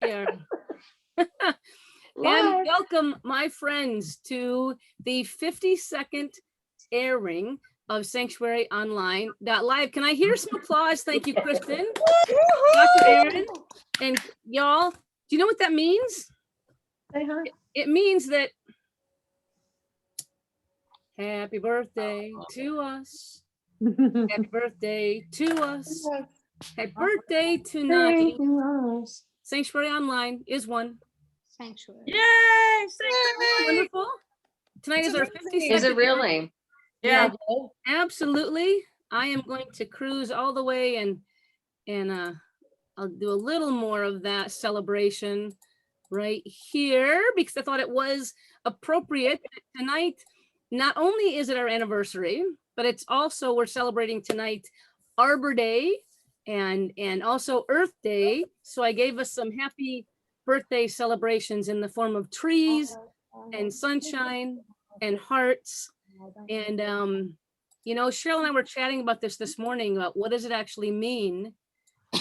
here. And welcome, my friends, to the 52nd airing of Sanctuary Online Live. Can I hear some applause? Thank you, Kristen, Dr. Aaron, and y'all. Do you know what that means? It means that happy birthday to us. Happy birthday to us. Happy birthday tonight. Sanctuary Online is one. Sanctuary. Yay! Wonderful. Tonight is our 52nd. Is it really? Yeah. Absolutely. I am going to cruise all the way and I'll do a little more of that celebration right here because I thought it was appropriate tonight. Not only is it our anniversary, but it's also we're celebrating tonight Arbor Day and also Earth Day. So I gave us some happy birthday celebrations in the form of trees and sunshine and hearts. And you know, Cheryl and I were chatting about this morning about what does it actually mean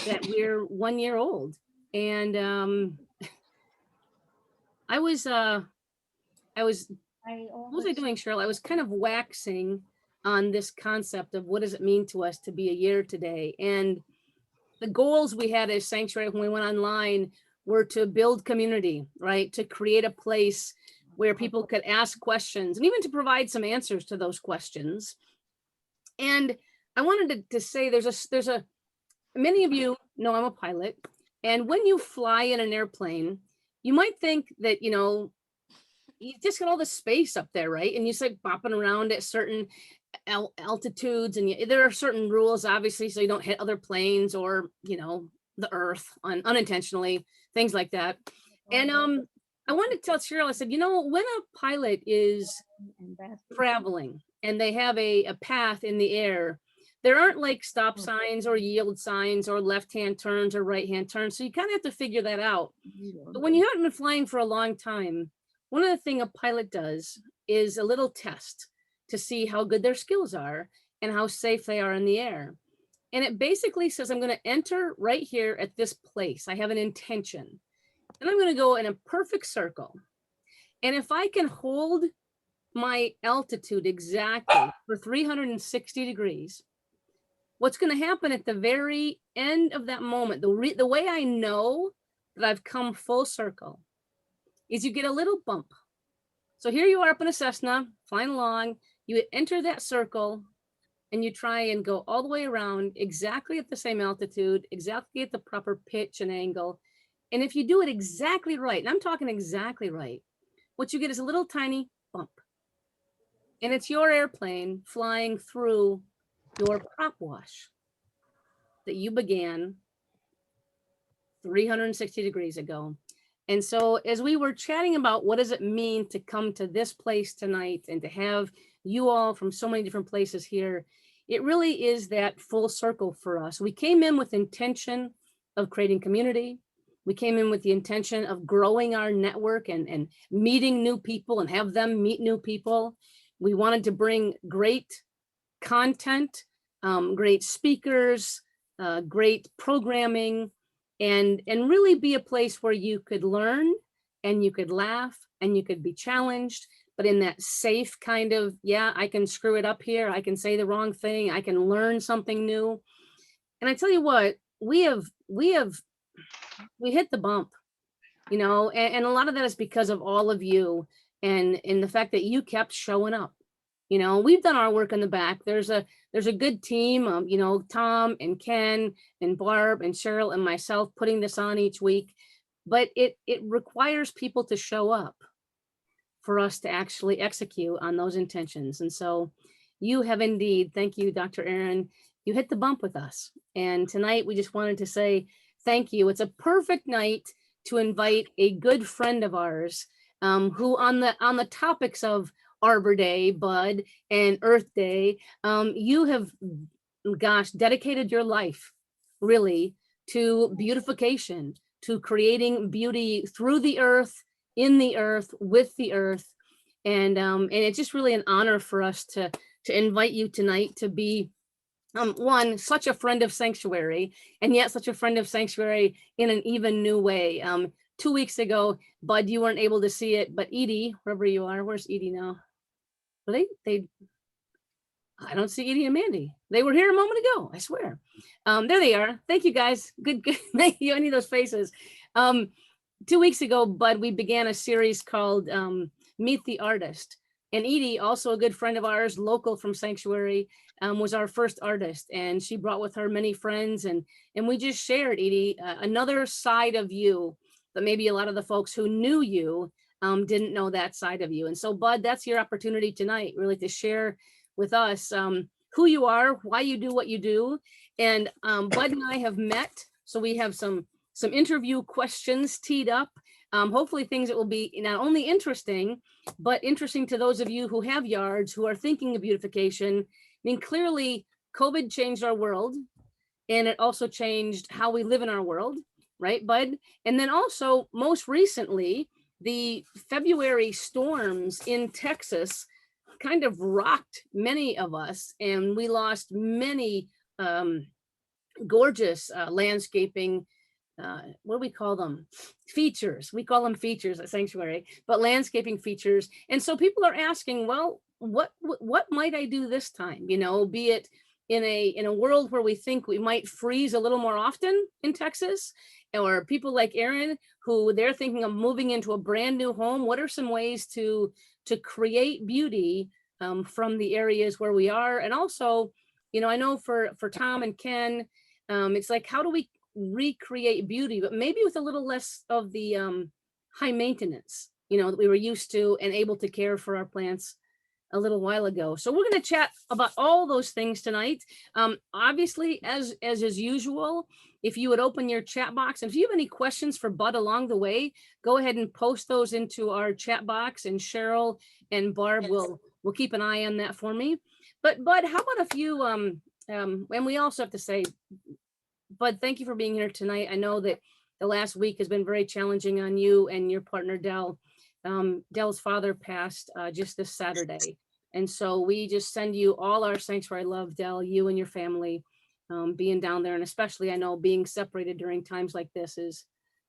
that we're 1 year old. And what was I doing, Cheryl? I was kind of waxing on this concept of what does it mean to us to be a year today. And the goals we had as Sanctuary when we went online were to build community, right? To create a place where people could ask questions and even to provide some answers to those questions. And I wanted to say there's a many of you know I'm a pilot. And when you fly in an airplane, you might think that, you know, you just got all the space up there, right? And you like bopping around at certain altitudes and there are certain rules, obviously, so you don't hit other planes or, you know, the earth unintentionally, things like that. And I wanted to tell Cheryl, I said, you know, when a pilot is traveling and they have a path in the air, there aren't like stop signs or yield signs or left-hand turns or right-hand turns. So you kind of have to figure that out. But when you haven't been flying for a long time, one of the things a pilot does is a little test to see how good their skills are and how safe they are in the air. And it basically says, I'm going to enter right here at this place. I have an intention. And I'm going to go in a perfect circle. And if I can hold my altitude exactly for 360 degrees, what's going to happen at the very end of that moment, the way I know that I've come full circle is you get a little bump. So here you are up in a Cessna, flying along, you enter that circle and you try and go all the way around exactly at the same altitude, exactly at the proper pitch and angle. And if you do it exactly right, and I'm talking exactly right, what you get is a little tiny bump. And it's your airplane flying through your prop wash that you began 360 degrees ago. And so as we were chatting about what does it mean to come to this place tonight and to have you all from so many different places here, it really is that full circle for us. We came in with intention of creating community. We came in with the intention of growing our network and meeting new people and have them meet new people. We wanted to bring great content, great speakers, great programming, and really be a place where you could learn and you could laugh and you could be challenged, but in that safe kind of, yeah, I can screw it up here. I can say the wrong thing. I can learn something new. And I tell you what, we hit the bump, you know, and a lot of that is because of all of you and the fact that you kept showing up. You know, we've done our work in the back. There's a good team, you know, Tom and Ken and Barb and Cheryl and myself putting this on each week, but it requires people to show up for us to actually execute on those intentions. And so you have indeed, thank you, Dr. Aaron, you hit the bump with us. And tonight we just wanted to say thank you. It's a perfect night to invite a good friend of ours who on the topics of Arbor Day, Bud, and Earth Day, you have, gosh, dedicated your life really to beautification, to creating beauty through the earth, in the earth, with the earth. And it's just really an honor for us to invite you tonight to be one, such a friend of Sanctuary, and yet such a friend of Sanctuary in an even new way. 2 weeks ago, Bud, you weren't able to see it, but Edie, wherever you are, where's Edie now? Well, I don't see Edie and Mandy. They were here a moment ago, I swear. There they are. Thank you, guys. Good. Thank you. I need those faces. 2 weeks ago, Bud, we began a series called Meet the Artist. And Edie, also a good friend of ours, local from Sanctuary, was our first artist. And she brought with her many friends. And we just shared, Edie, another side of you that maybe a lot of the folks who knew you didn't know that side of you. And so, Bud, that's your opportunity tonight, really, to share with us who you are, why you do what you do. And Bud and I have met, so we have some interview questions teed up. Hopefully things that will be not only interesting, but interesting to those of you who have yards, who are thinking of beautification. I mean, clearly COVID changed our world, and it also changed how we live in our world, right, Bud? And then also, most recently, the February storms in Texas kind of rocked many of us, and we lost many gorgeous landscaping, what do we call them? Features. We call them features at Sanctuary, but landscaping features. And so people are asking, well, what might I do this time? You know, be it in a world where we think we might freeze a little more often in Texas, or people like Aaron, who they're thinking of moving into a brand new home. What are some ways to create beauty from the areas where we are? And also, you know, I know for Tom and Ken, it's like, how do we recreate beauty, but maybe with a little less of the high maintenance, you know, that we were used to and able to care for our plants a little while ago. So we're going to chat about all those things tonight. Obviously, as is usual, if you would open your chat box, and if you have any questions for Bud along the way, go ahead and post those into our chat box, and Cheryl and Barb will keep an eye on that for me. But Bud, how about a few, and we also have to say, Bud, thank you for being here tonight. I know that the last week has been very challenging on you and your partner, Dell. Dell's father passed just this Saturday. And so we just send you all our Sanctuary love, Dell, you and your family, being down there. And especially, I know, being separated during times like this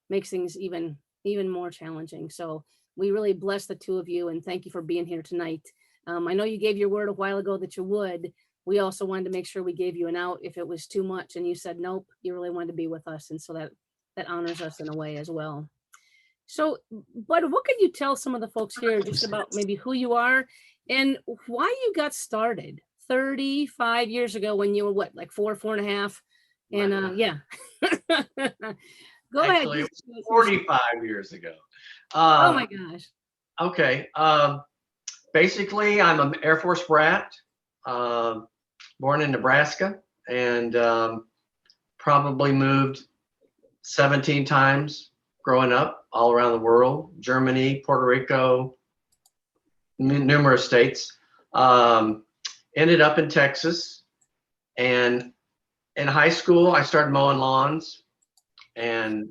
makes things even more challenging. So we really bless the two of you, and thank you for being here tonight. I know you gave your word a while ago that you would. We also wanted to make sure we gave you an out if it was too much, and you said nope, you really wanted to be with us, and so that honors us in a way as well. So, Bud, what could you tell some of the folks here just about maybe who you are and why you got started 35 years ago when you were what, like four and a half? And yeah. Go Actually, ahead. 45 years ago. Oh my gosh. Okay. Basically, I'm an Air Force brat. Born in Nebraska, and probably moved 17 times growing up all around the world, Germany, Puerto Rico, numerous states. Ended up in Texas, and in high school, I started mowing lawns, and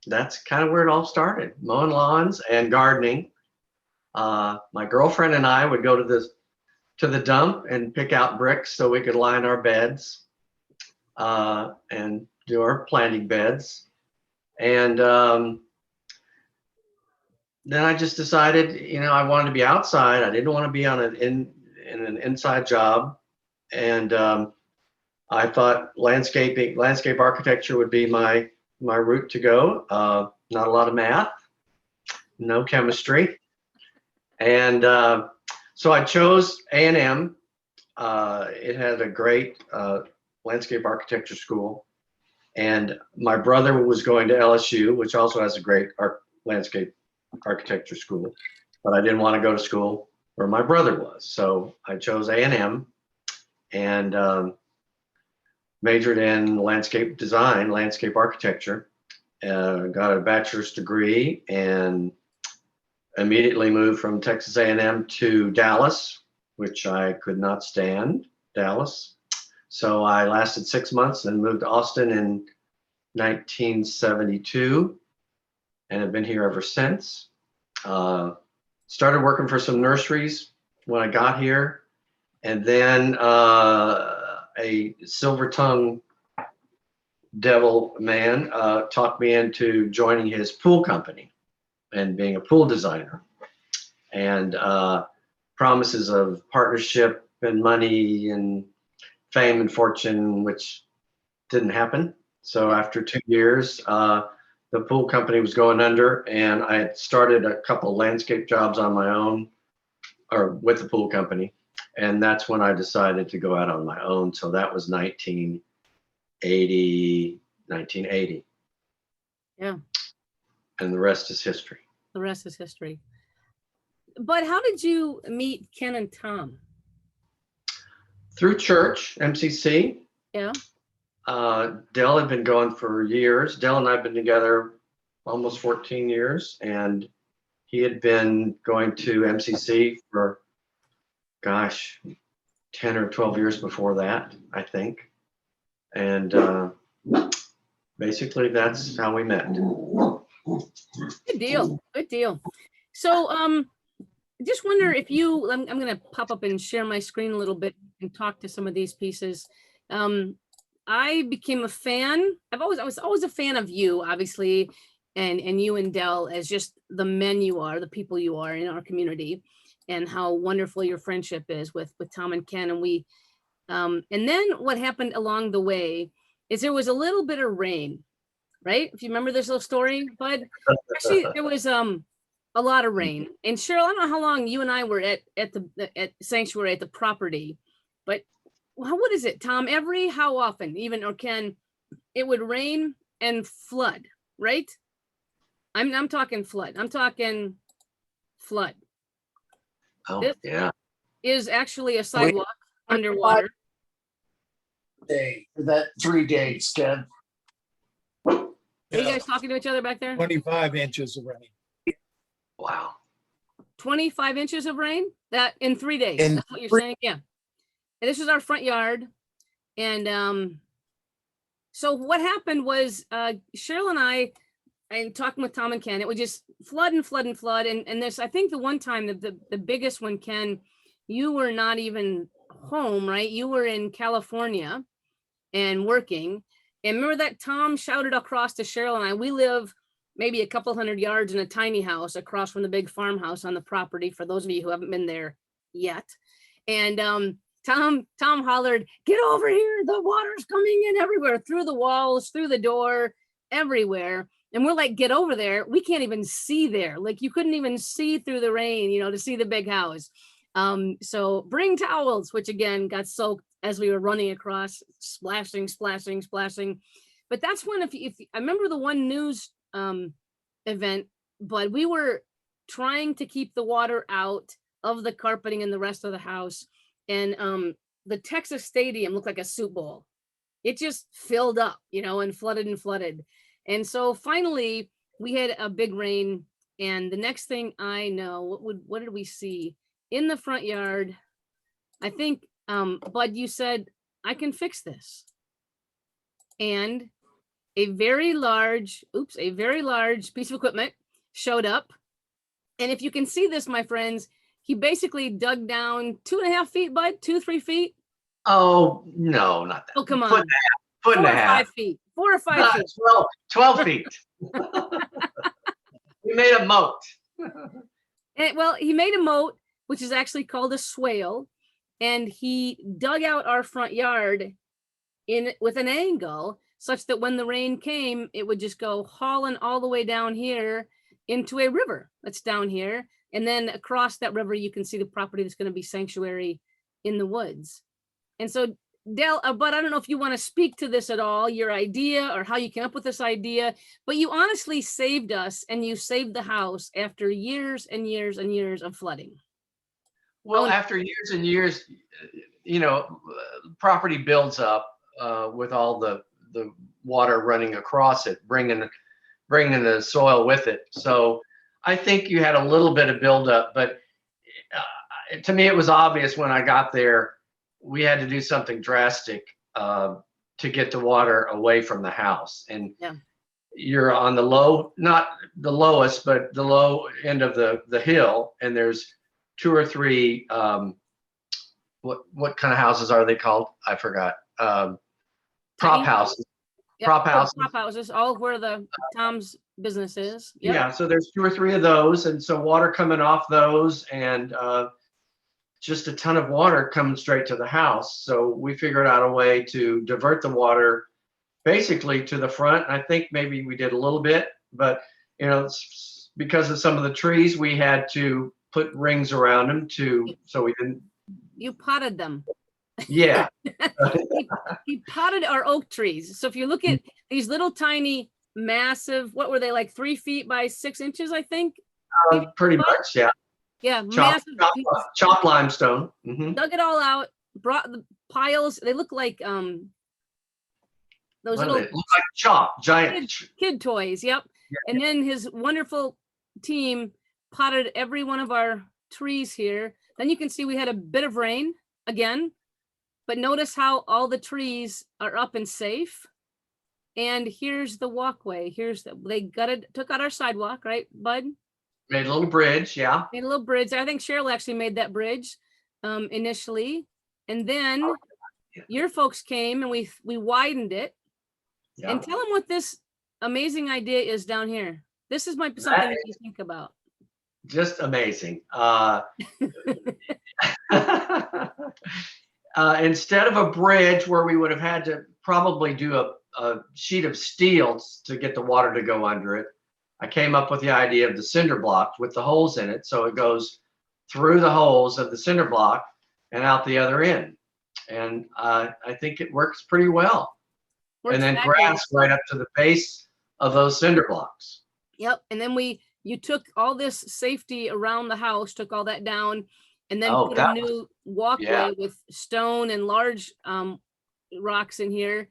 that's kind of where it all started, mowing lawns and gardening. My girlfriend and I would go to the dump and pick out bricks so we could line our beds and do our planting beds. And then I just decided, you know, I wanted to be outside. I didn't want to be on in an inside job. And I thought landscape architecture would be my route to go. Not a lot of math, no chemistry. And so I chose A&M. It had a great landscape architecture school. And my brother was going to LSU, which also has a great landscape architecture school. But I didn't want to go to school where my brother was. So I chose A&M and majored in landscape design, landscape architecture. Got a bachelor's degree and immediately moved from Texas A&M to Dallas, which I could not stand, Dallas. So I lasted 6 months and moved to Austin in 1972 and have been here ever since. Started working for some nurseries when I got here, and then a silver tongue devil man talked me into joining his pool company and being a pool designer, and promises of partnership and money and fame and fortune, which didn't happen. So after 2 years, the pool company was going under, and I had started a couple landscape jobs on my own, or with the pool company. And that's when I decided to go out on my own. So that was 1980. Yeah. And the rest is history. The rest is history. But how did you meet Ken and Tom? Through church, MCC. Yeah. Dell had been going for years. Dell and I have been together almost 14 years, and he had been going to MCC for, gosh, 10 or 12 years before that, I think. And basically that's how we met. Good deal. Good deal. So just wonder if you, I'm going to pop up and share my screen a little bit and talk to some of these pieces. I became a fan. I was always a fan of you, obviously, and you and Dell as just the men you are, the people you are in our community, and how wonderful your friendship is with Tom and Ken. And we, and then what happened along the way is there was a little bit of rain, right? If you remember this little story, Bud. Actually, there was a lot of rain. And Cheryl, I don't know how long you and I were at Sanctuary at the property, but what is it, Tom? How often, even, or Ken, it would rain and flood, right? I'm talking flood. I'm talking flood. Oh, this yeah. Is actually a sidewalk underwater. That 3 days, Ken. Are you guys talking to each other back there? 25 inches of rain. Wow. 25 inches of rain that in 3 days. In That's what you're saying? Yeah. And this was our front yard. And so what happened was Cheryl and I talking with Tom and Ken, it would just flood and flood and flood. And this, I think the one time the biggest one, Ken, you were not even home, right? You were in California and working. And remember that Tom shouted across to Cheryl and I, we live maybe a couple hundred yards in a tiny house across from the big farmhouse on the property, for those of you who haven't been there yet. And Tom hollered, "Get over here, the water's coming in everywhere, through the walls, through the door, everywhere." And we're like, "Get over there." We can't even see there. Like, you couldn't even see through the rain, to see the big house. So bring towels, which again got soaked as we were running across, splashing, splashing, splashing. But that's when, if I remember the one news event, but we were trying to keep the water out of the carpeting and the rest of the house. And the Texas Stadium looked like a soup bowl. It just filled up, and flooded and flooded. And so finally we had a big rain. And the next thing I know, what did we see in the front yard? I think, Bud, you said, "I can fix this." And a very large piece of equipment showed up. And if you can see this, my friends, he basically dug down 2.5 feet, Bud, 3 feet. Oh, no, not that. Oh, come on. Foot and a 4 or 5 half. feet. 4 or 5 feet. 12 feet. We made a moat. Well, he made a moat, which is actually called a swale. And he dug out our front yard with an angle such that when the rain came, it would just go hauling all the way down here into a river that's down here. And then across that river, you can see the property that's going to be Sanctuary in the woods. And so, Dell, but I don't know if you want to speak to this at all, your idea or how you came up with this idea, but you honestly saved us, and you saved the house after years and years and years of flooding. Well, after years and years, property builds up with all the water running across it, bringing the soil with it. So I think you had a little bit of buildup, but to me, it was obvious when I got there, we had to do something drastic to get the water away from the house. And you're on the low, not the lowest, but the low end of the hill. And there's 2 or 3, what kind of houses are they called? I forgot. prop Tiny- houses. Yep, Prop oh, houses. Prop houses, all where the Tom's business is. Yep. Yeah, so there's 2 or 3 of those, and so water coming off those, and just a ton of water coming straight to the house. So we figured out a way to divert the water basically to the front. I think maybe we did a little bit, but because of some of the trees, we had to put rings around them so we didn't. You potted them. Yeah. He potted our oak trees. So if you look at these little tiny, massive, what were they, like 3 feet by 6 inches, I think? Pretty much, yeah. Yeah, Chopped massive. limestone. Mhm. Dug it all out, brought the piles. They look like those What do little they look like? Giant. kid toys. Yep. Yeah. And then his wonderful team potted every one of our trees here. Then you can see we had a bit of rain again, but notice how all the trees are up and safe. And here's the walkway. Took out our sidewalk, right, Bud? Made a little bridge, yeah. Made a little bridge. I think Cheryl actually made that bridge initially. And then your folks came and we widened it. Yeah. And tell them what this amazing idea is down here. This is something that you think about. Just amazing. Instead of a bridge where we would have had to probably do a sheet of steel to get the water to go under it, I came up with the idea of the cinder block with the holes in it. So it goes through the holes of the cinder block and out the other end. And I think it works pretty well. And then grass right up to the base of those cinder blocks. Yep. And then you took all this safety around the house, took all that down, and then put a new walkway with stone and large rocks in here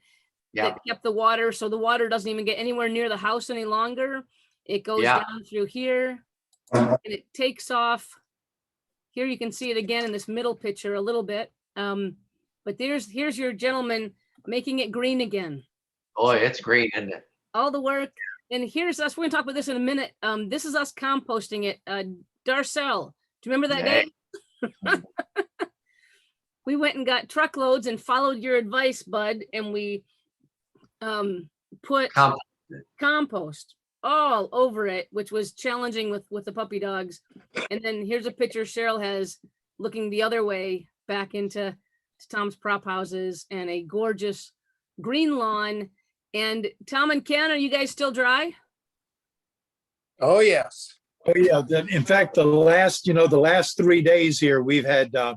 that kept the water. So the water doesn't even get anywhere near the house any longer. It goes down through here and it takes off. Here you can see it again in this middle picture a little bit. But here's your gentleman making it green again. Boy, it's green, isn't it? All the work. And here's us. We're gonna talk about this in a minute. This is us composting it. Darcel, do you remember that day? We went and got truckloads and followed your advice, Bud, and we put compost all over it, which was challenging with the puppy dogs. And then here's a picture Cheryl has looking the other way back into Tom's prop houses and a gorgeous green lawn. And Tom and Ken, are you guys still dry? Oh, yes. Oh, yeah. In fact, the last 3 days here, we've had, I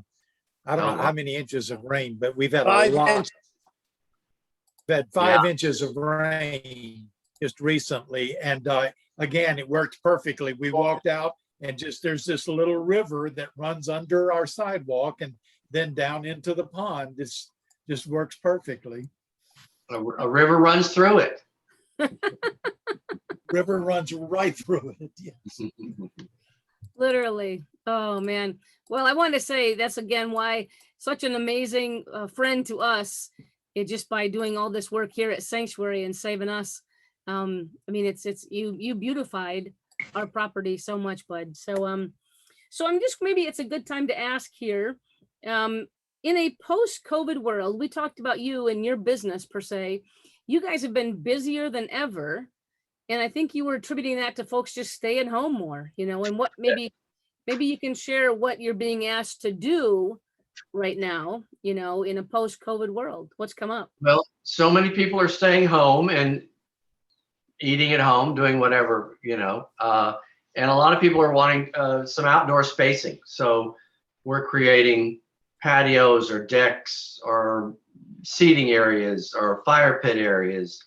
don't know how many inches of rain, but we've had a lot. We've had 5 inches of rain just recently. And again, it worked perfectly. We walked out and there's this little river that runs under our sidewalk and then down into the pond. This just works perfectly. A river runs through it. River runs right through it. Yes. Literally. Oh, man. Well, I wanted to say that's again why such an amazing friend to us. Just by doing all this work here at Sanctuary and saving us. I mean, it's you beautified our property so much, Bud. So I'm just, maybe it's a good time to ask here. In a post-COVID world, we talked about you and your business per se. You guys have been busier than ever. And I think you were attributing that to folks just staying home more, and what maybe you can share what you're being asked to do right now, in a post-COVID world. What's come up? Well, so many people are staying home and eating at home, doing whatever, and a lot of people are wanting some outdoor spacing. So we're creating patios or decks or seating areas or fire pit areas.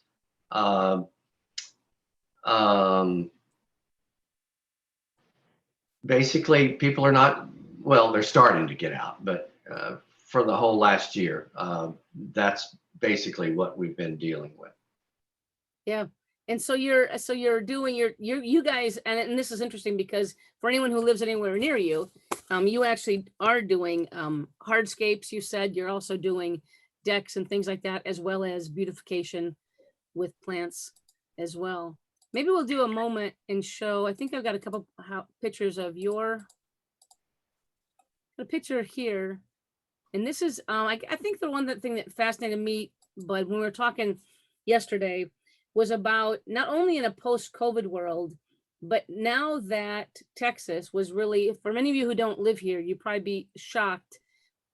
Basically, people are not, well, they're starting to get out, but for the whole last year, that's basically what we've been dealing with. Yeah. And so you're doing you guys, and this is interesting because for anyone who lives anywhere near you, you actually are doing hardscapes. You said you're also doing decks and things like that, as well as beautification with plants as well. Maybe we'll do a moment and show. I think I've got a couple pictures of a picture here, And this is, I think the one thing that fascinated me, but when we were talking yesterday, was about not only in a post-COVID world, but now that Texas was really, for many of you who don't live here, you'd probably be shocked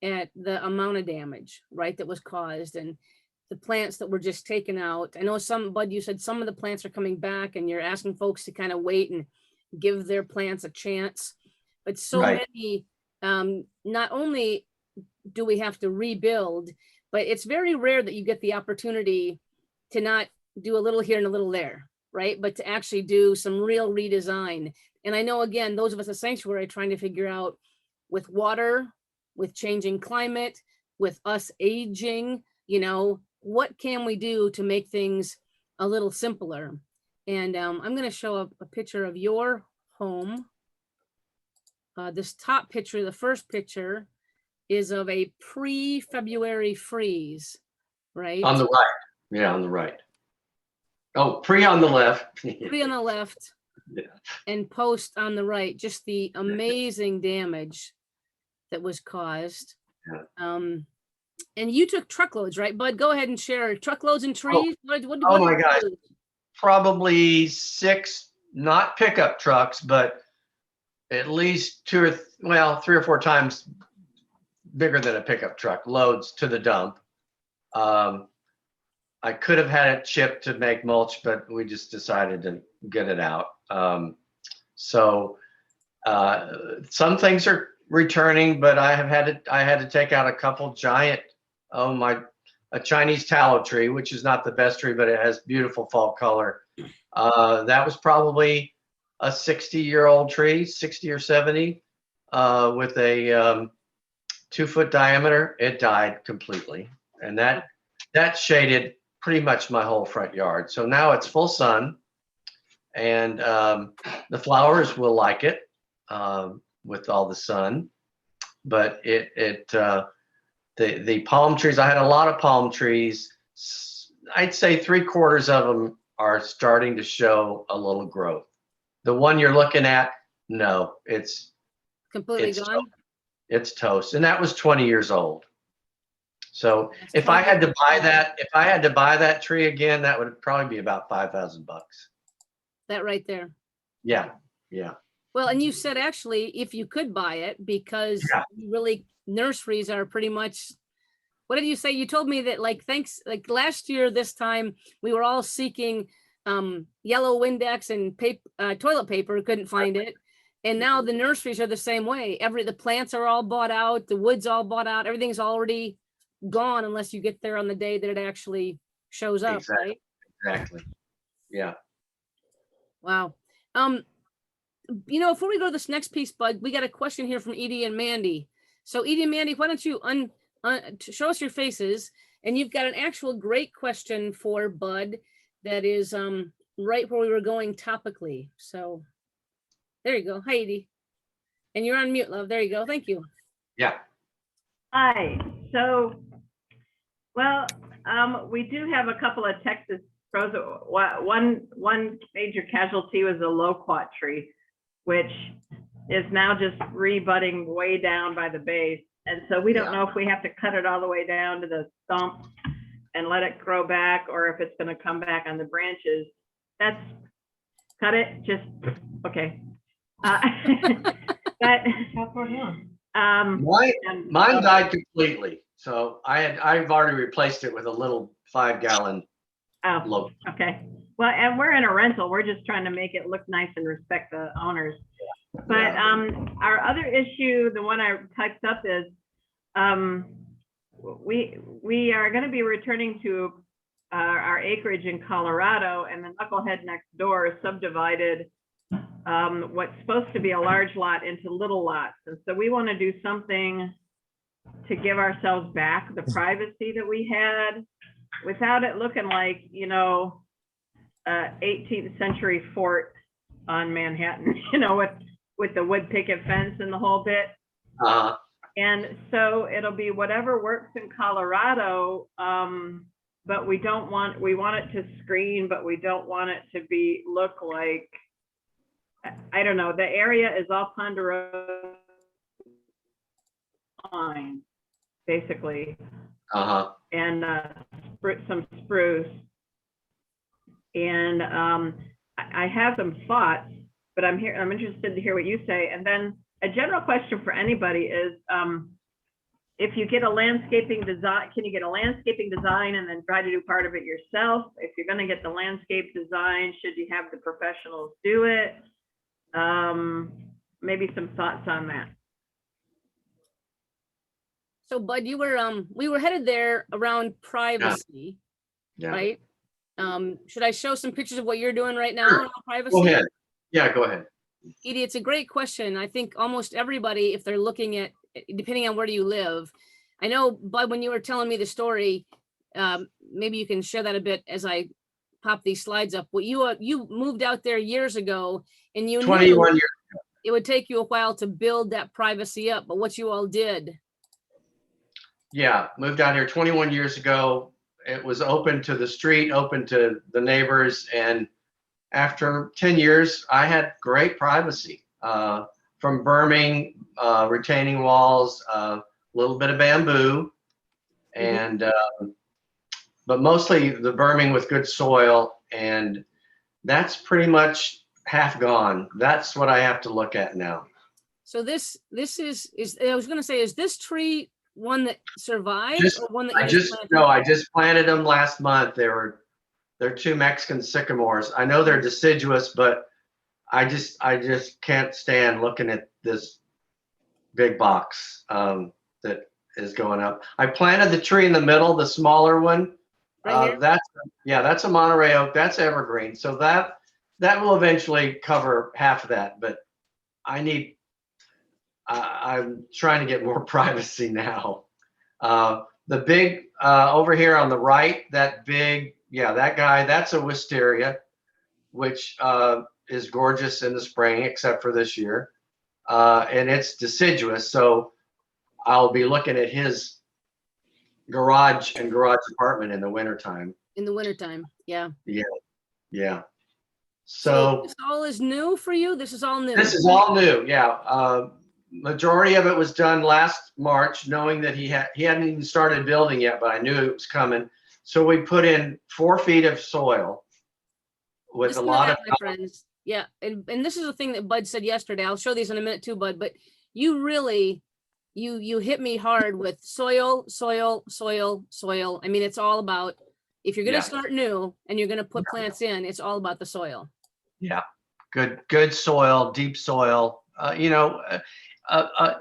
at the amount of damage, right, that was caused, and the plants that were just taken out. I know Bud, you said some of the plants are coming back, and you're asking folks to kind of wait and give their plants a chance. But so Right. many, not only do we have to rebuild, but it's very rare that you get the opportunity to not do a little here and a little there, right? But to actually do some real redesign. And I know, again, those of us at Sanctuary are trying to figure out with water, with changing climate, with us aging, what can we do to make things a little simpler? And I'm going to show a picture of your home. This top picture, the first picture, is of a pre-February freeze, right? On the right. Yeah, on the right. Oh, pre on the left. Pre on the left. Yeah. And post on the right. Just the amazing damage that was caused. Yeah. And you took truckloads, right, Bud? Go ahead and share truckloads and trees. What My gosh. Probably 6, not pickup trucks, but at least 3 or 4 times bigger than a pickup truck loads to the dump. I could have had it shipped to make mulch, but we just decided to get it out. Some things are returning, but I had to take out a couple giant, a Chinese tallow tree, which is not the best tree, but it has beautiful fall color. That was probably a 60-year-old tree, 60 or 70, with a 2-foot diameter. It died completely, and that shaded pretty much my whole front yard. So now it's full sun, and the flowers will like it with all the sun. But the palm trees, I had a lot of palm trees. I'd say 3/4 of them are starting to show a little growth. The one you're looking at, no, it's completely gone. It's toast, and that was 20 years old. So if I had to buy that tree again, that would probably be about $5,000. That right there. Yeah. Well, and you said actually, if you could buy it, because really nurseries are pretty much, what did you say? You told me that like last year, this time we were all seeking yellow Windex and toilet paper, couldn't find it. And now the nurseries are the same way. The plants are all bought out, the wood's all bought out, everything's already gone unless you get there on the day that it actually shows up, right? Exactly. Yeah. Wow. Before we go to this next piece, Bud, we got a question here from Edie and Mandy. So Edie and Mandy, why don't you show us your faces? And you've got an actual great question for Bud that is right where we were going topically. So there you go. Hi, Edie. And you're on mute, love. There you go. Thank you. Yeah. Hi. So, we do have a couple of Texas pros. One major casualty was a loquat tree, which is now just rebudding way down by the base. And so we don't know if we have to cut it all the way down to the stump and let it grow back, or if it's going to come back on the branches. Cut it, just, okay. But mine died completely. So I've already replaced it with a little 5-gallon loaf. Okay. Well, and we're in a rental. We're just trying to make it look nice and respect the owners. But our other issue, the one I typed up, is we are going to be returning to our acreage in Colorado, and the knucklehead next door subdivided what's supposed to be a large lot into little lots. And so we want to do something to give ourselves back the privacy that we had without it looking like, 18th century fort on Manhattan, with the wood picket fence and the whole bit. And so it'll be whatever works in Colorado, but we want it to screen, but we don't want it to look like, I don't know, the area is all ponderosa pine, basically, Uh-huh. and some spruce. And I have some thoughts, but I'm interested to hear what you say. And then a general question for anybody is, if you get a landscaping design, can you get a landscaping design and then try to do part of it yourself? If you're going to get the landscape design, should you have the professionals do it? Maybe some thoughts on that. So Bud, you were, we were headed there around privacy, Yeah. right? Should I show some pictures of what you're doing right now Sure. on privacy? Go ahead. Yeah, go ahead. Edie, it's a great question. I think almost everybody, if they're looking at, depending on where you live, I know, Bud, when you were telling me the story, maybe you can share that a bit as I pop these slides up. Well, you moved out there years ago, and you 21 knew years. it would take you a while to build that privacy up, but what you all did. Yeah, moved out here 21 years ago. It was open to the street, open to the neighbors, and after 10 years, I had great privacy. From berming, retaining walls, a little bit of bamboo, and but mostly the berming with good soil, and that's pretty much half gone. That's what I have to look at now. So this is I was gonna say, is this tree one that survived Just- or one that you planted? No, I just planted them last month. They're two Mexican sycamores. I know they're deciduous, but I just can't stand looking at this big box that is going up. I planted the tree in the middle, the smaller one. Right here? That's a Monterey oak. That's evergreen. So that will eventually cover half of that. But I'm trying to get more privacy now. The big over here on the right, that guy, that's a wisteria, which is gorgeous in the spring, except for this year. And it's deciduous, so I'll be looking at his garage apartment in the wintertime. In the wintertime, yeah. Yeah. So this all is new for you? This is all new? this is all new, yeah. Majority of it was done last March, knowing that he hadn't even started building yet, but I knew it was coming. So we put in 4 feet of soil with Listen a to lot that, of my friends. Yeah, and this is the thing that Bud said yesterday. I'll show these in a minute too, Bud, but you really, you hit me hard with soil. I mean, it's all about, if you're gonna Yeah. start new and you're gonna put plants in, it's all about the soil. Yeah, good soil, deep soil.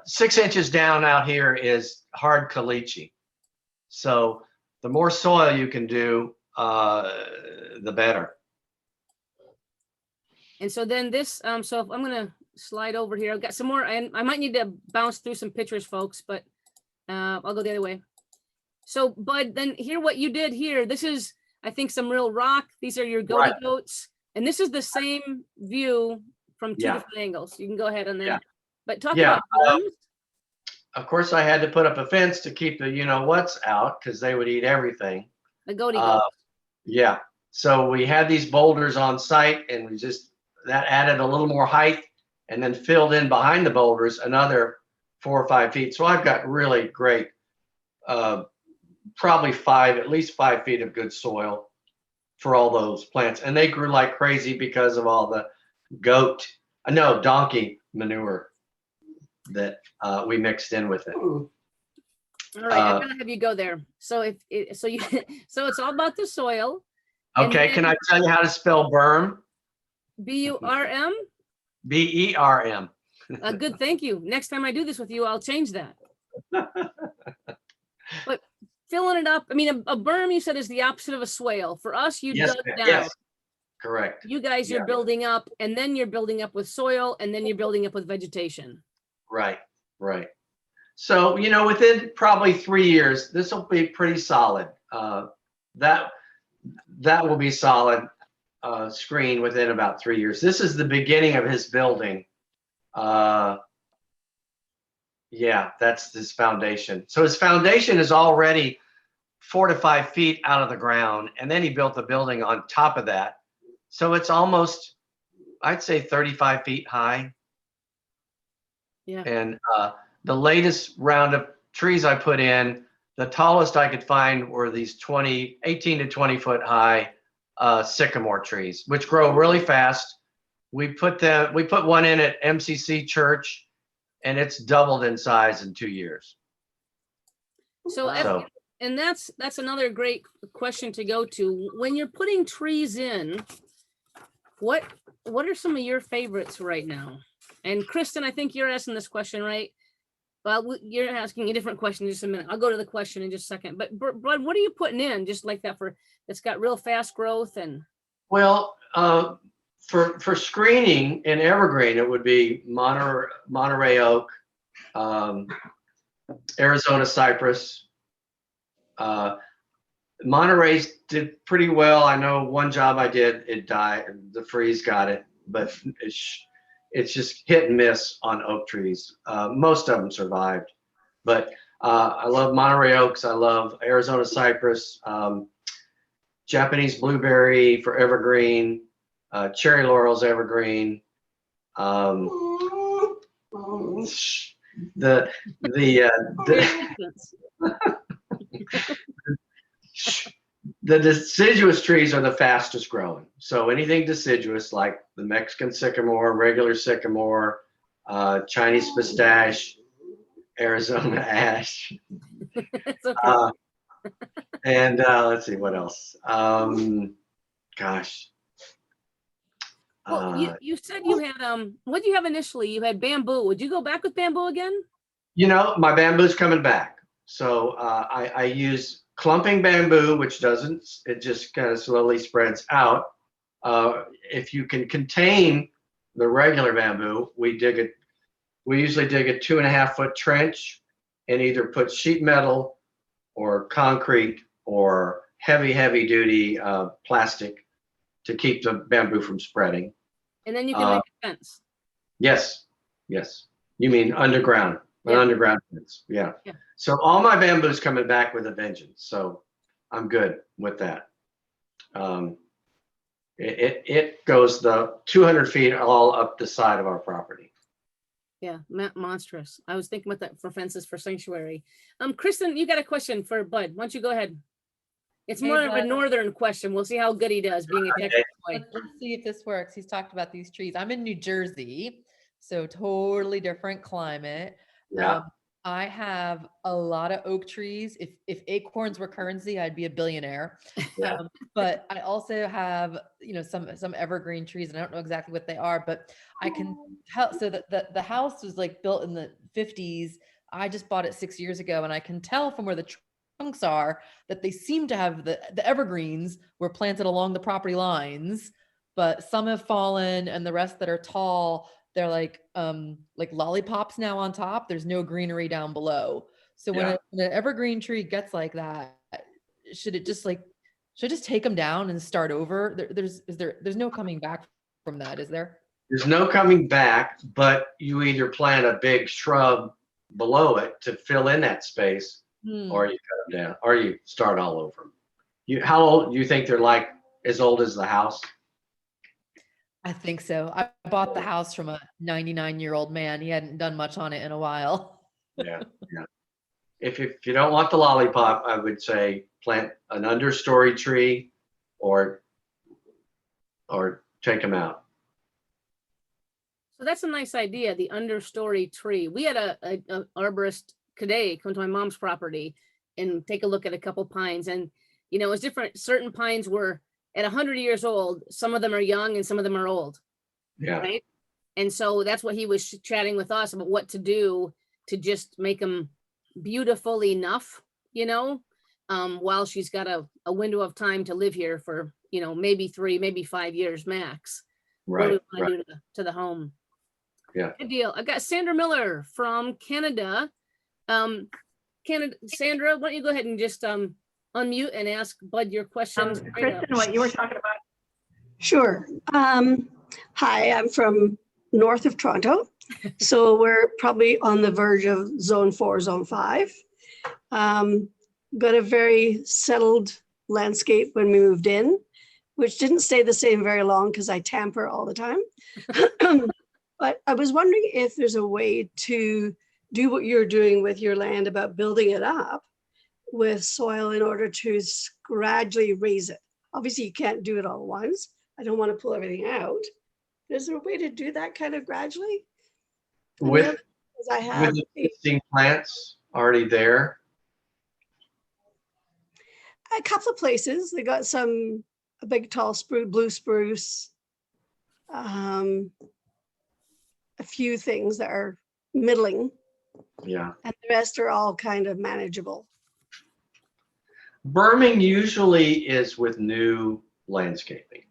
6 inches down out here is hard caliche. So the more soil you can do, the better. And so then this, so if I'm gonna slide over here, I've got some more, and I might need to bounce through some pictures, folks, but I'll go the other way. So, Bud, then here, what you did here, this is, I think, some real rock. These are your goaty Right. goats. And this is the same view from two Yeah. different angles. You can go ahead on that. Yeah. But talk Yeah, about berms. Of course, I had to put up a fence to keep the what's out, because they would eat everything. The goaty Uh, goats. Yeah. So we had these boulders on site, and that added a little more height, and then filled in behind the boulders another 4 or 5 feet. So I've got really great, probably at least 5 feet of good soil for all those plants. And they grew like crazy because of all the donkey manure that we mixed in with it. All right, I'm gonna have you go there. So so it's all about the soil. And Okay, then- can I tell you how to spell berm? BURM. BERM. Good, thank you. Next time I do this with you, I'll change that. But filling it up, I mean, a berm, you said, is the opposite of a swale. For us, you Yes, dug ma'am. down. Yes, correct. You guys, you're Yeah. building up, and then you're building up with soil, and then you're building up with vegetation. Right. So, within probably 3 years, this will be pretty solid. That will be solid screen within about 3 years. This is the beginning of his building. Yeah, that's his foundation. So his foundation is already 4 to 5 feet out of the ground, and then he built the building on top of that. So it's almost, I'd say, 35 feet high. Yeah. And the latest round of trees I put in, the tallest I could find were these 18 to 20 foot high sycamore trees, which grow really fast. We put one in at MCC Church, and it's doubled in size in 2 years. So, So and that's another great question to go to. When you're putting trees in, what are some of your favorites right now? And Kristen, I think you're asking this question, right? Well, you're asking a different question in just a minute. I'll go to the question in just a second. But Bud, what are you putting in just like that that's got real fast growth? And well, for screening in evergreen, it would be Monterey oak, Arizona cypress. Monterey's did pretty well. I know one job I did, it died. The freeze got it, but it's just hit and miss on oak trees. Most of them survived, but I love Monterey oaks. I love Arizona cypress, Japanese blueberry for evergreen, cherry laurel's evergreen. The deciduous trees are the fastest growing. So anything deciduous like the Mexican sycamore, regular sycamore, Chinese pistache, Arizona ash, it's okay. and let's see what else. Gosh. Well, you said you had what did you have initially? You had bamboo. Would you go back with bamboo again? My bamboo's coming back. So I use clumping bamboo, which it just kind of slowly spreads out. If you can contain the regular bamboo, we usually dig a 2.5 foot trench and either put sheet metal or concrete or heavy duty plastic to keep the bamboo from spreading. And then you can make a fence. Yes. You mean underground? An underground fence. Yeah. So all my bamboo's coming back with a vengeance. So I'm good with that. It goes the 200 feet all up the side of our property. Yeah, monstrous. I was thinking about that for fences for sanctuary. Kristen, you got a question for Bud. Why don't you go ahead? It's more of a northern question. We'll see how good he does being a Texas boy. Let's see if this works. He's talked about these trees. I'm in New Jersey, so totally different climate. Yeah. I have a lot of oak trees. If acorns were currency, I'd be a billionaire. Yeah. But I also have, some evergreen trees, and I don't know exactly what they are, but I can tell. So that the house was like built in the 50s. I just bought it 6 years ago, and I can tell from where the trunks are that they seem to have the evergreens were planted along the property lines, but some have fallen, and the rest that are tall, they're like lollipops now on top. There's no greenery down below. So when an evergreen tree gets like that, should I just take them down and start over? There's no coming back from that, is there? There's no coming back, but you either plant a big shrub below it to fill in that space, or you cut them down, or you start all over them. How old do you think they're like? As old as the house? I think so. I bought the house from a 99-year-old man. He hadn't done much on it in a while. Yeah. If you don't want the lollipop, I would say plant an understory tree, or take them out. So that's a nice idea, the understory tree. We had a arborist today come to my mom's property and take a look at a couple pines, and it's different. Certain pines were at 100 years old. Some of them are young and some of them are old. Yeah. Right. And so that's what he was chatting with us about, what to do to just make them beautiful enough, while she's got a window of time to live here for, maybe 3, maybe 5 years max. Right. What do we want to do to the home? Yeah. Good deal. I got Sandra Miller from Canada. Sandra, why don't you go ahead and just unmute and ask Bud your questions. Kristen, what you were talking about. Sure. Hi, I'm from north of Toronto. So we're probably on the verge of zone 4, zone 5. Got a very settled landscape when we moved in, which didn't stay the same very long because I tamper all the time. But I was wondering if there's a way to do what you're doing with your land about building it up with soil in order to gradually raise it. Obviously, you can't do it all at once. I don't want to pull everything out. Is there a way to do that kind of gradually? With I have existing plants already there. a couple of places. They got a big tall spruce, blue spruce, a few things that are middling, Yeah. and the rest are all kind of manageable. Berming usually is with new landscaping.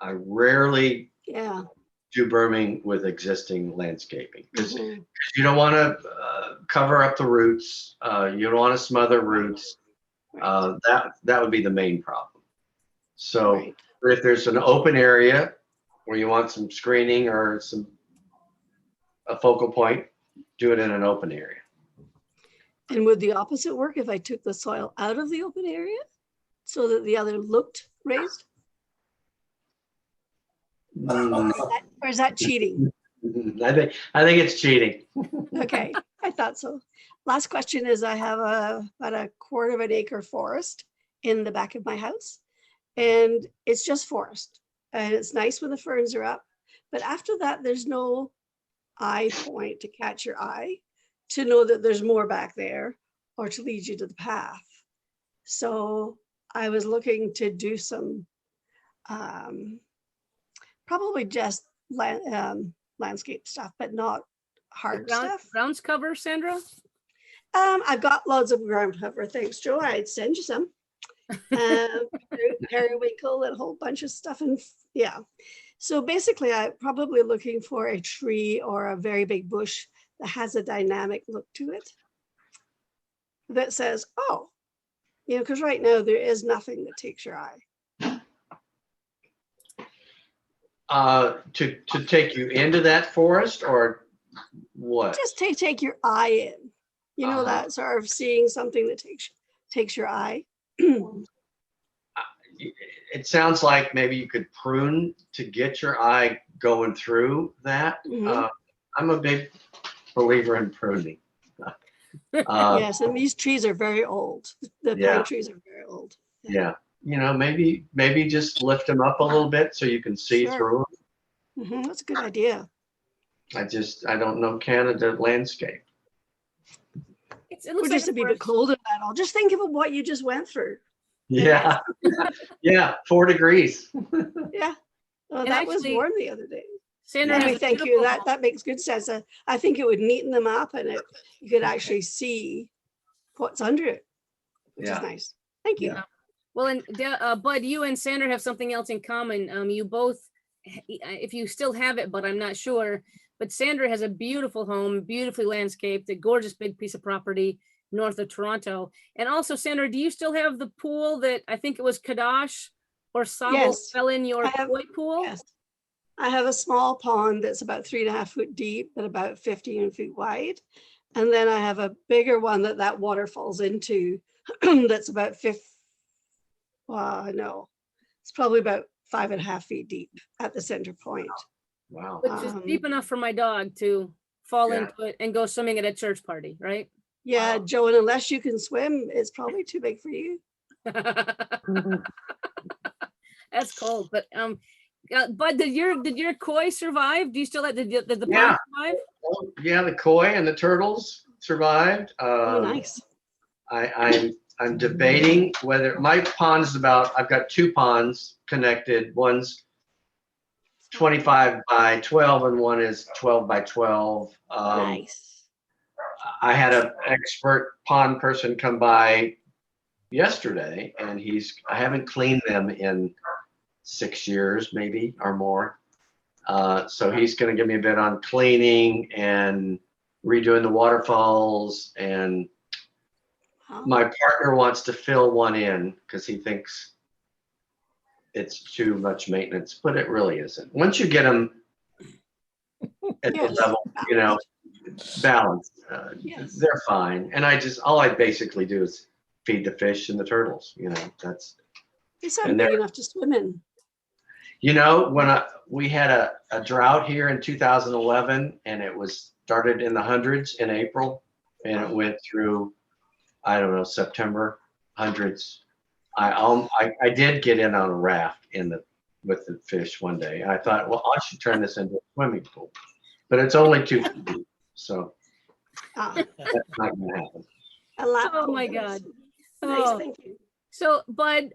I rarely Yeah. do berming with existing landscaping because Mhm. you don't want to cover up the roots. You don't want to smother roots. That would be the main problem. So Right. if there's an open area where you want some screening or a focal point, do it in an open area. And would the opposite work if I took the soil out of the open area so that the other looked raised? Or is that cheating? I think it's cheating. Okay, I thought so. Last question is I have about a quarter of an acre forest in the back of my house, and it's just forest. And it's nice when the ferns are up, but after that, there's no eye point to catch your eye to know that there's more back there or to lead you to the path. So I was looking to do some probably just landscape stuff, but not hard stuff. Grounds cover, Sandra? I've got loads of ground cover. Thanks, Joe. I'd send you some. Periwinkle and a whole bunch of stuff. And yeah. So basically, I'm probably looking for a tree or a very big bush that has a dynamic look to it. That says, oh, because right now there is nothing that takes your eye. To take you into that forest or what? Just take your eye in. That sort of seeing something that takes your eye. It sounds like maybe you could prune to get your eye going through that. Mhm. I'm a big believer in pruning. Yes, and these trees are very old. The Yeah. pine trees are very old. Yeah. Maybe just lift them up a little bit so you can see Sure. through them. That's a good idea. I don't know Canada landscape. It We're looks like just a bit cold in that all. Just think of what you just went through. Yeah. Yeah. 4 degrees. Yeah. Well, And that was actually, warm the other day. Sandra Anyway, has a thank you. beautiful That makes good sense. I think it would neaten them up and you could actually see what's under it, which Yeah. is nice. Thank you. Yeah. Well, and Bud, you and Sandra have something else in common. You both, if you still have it, but I'm not sure, but Sandra has a beautiful home, beautifully landscaped, a gorgeous big piece of property north of Toronto. And also, Sandra, do you still have the pool that I think it was Kadash or Sabo Yes, fell in your I have- koi pool? Yes. I have a small pond that's about 3.5 foot deep, but about 15 feet wide. And then I have a bigger one that water falls into that's about it's probably about 5.5 feet deep at the center point. Wow. Which is deep enough for my dog to fall Yeah. into it and go swimming at a church party, right? Yeah, Wow. Joe, and unless you can swim, it's probably too big for you. That's cold, but Bud, did your koi survive? Do you still have did the Yeah. pond survive? Yeah. The koi and the turtles survived. Oh, nice. I'm debating whether my pond is I've got 2 ponds connected. One's 25 by 12 and one is 12 by 12. Nice. I had an expert pond person come by yesterday and I haven't cleaned them in 6 years maybe or more. So he's going to give me a bit on cleaning and redoing the waterfalls, and my partner wants to fill one in because he thinks it's too much maintenance, but it really isn't. Once you get them at Yes. the level, balanced, Yes. they're fine. And all I basically do is feed the fish and the turtles. That's It's not and big they're- enough to swim in. You know, we had a drought here in 2011, and it was started in the hundreds in April, and it went through, I don't know, September, hundreds. I did get in on a raft with the fish one day. I thought, well, I should turn this into a swimming pool, but it's only 2 feet deep, so Ah, that's not gonna happen. a lap Oh pool, my nice. God. Nice, Oh. thank you. So, Bud,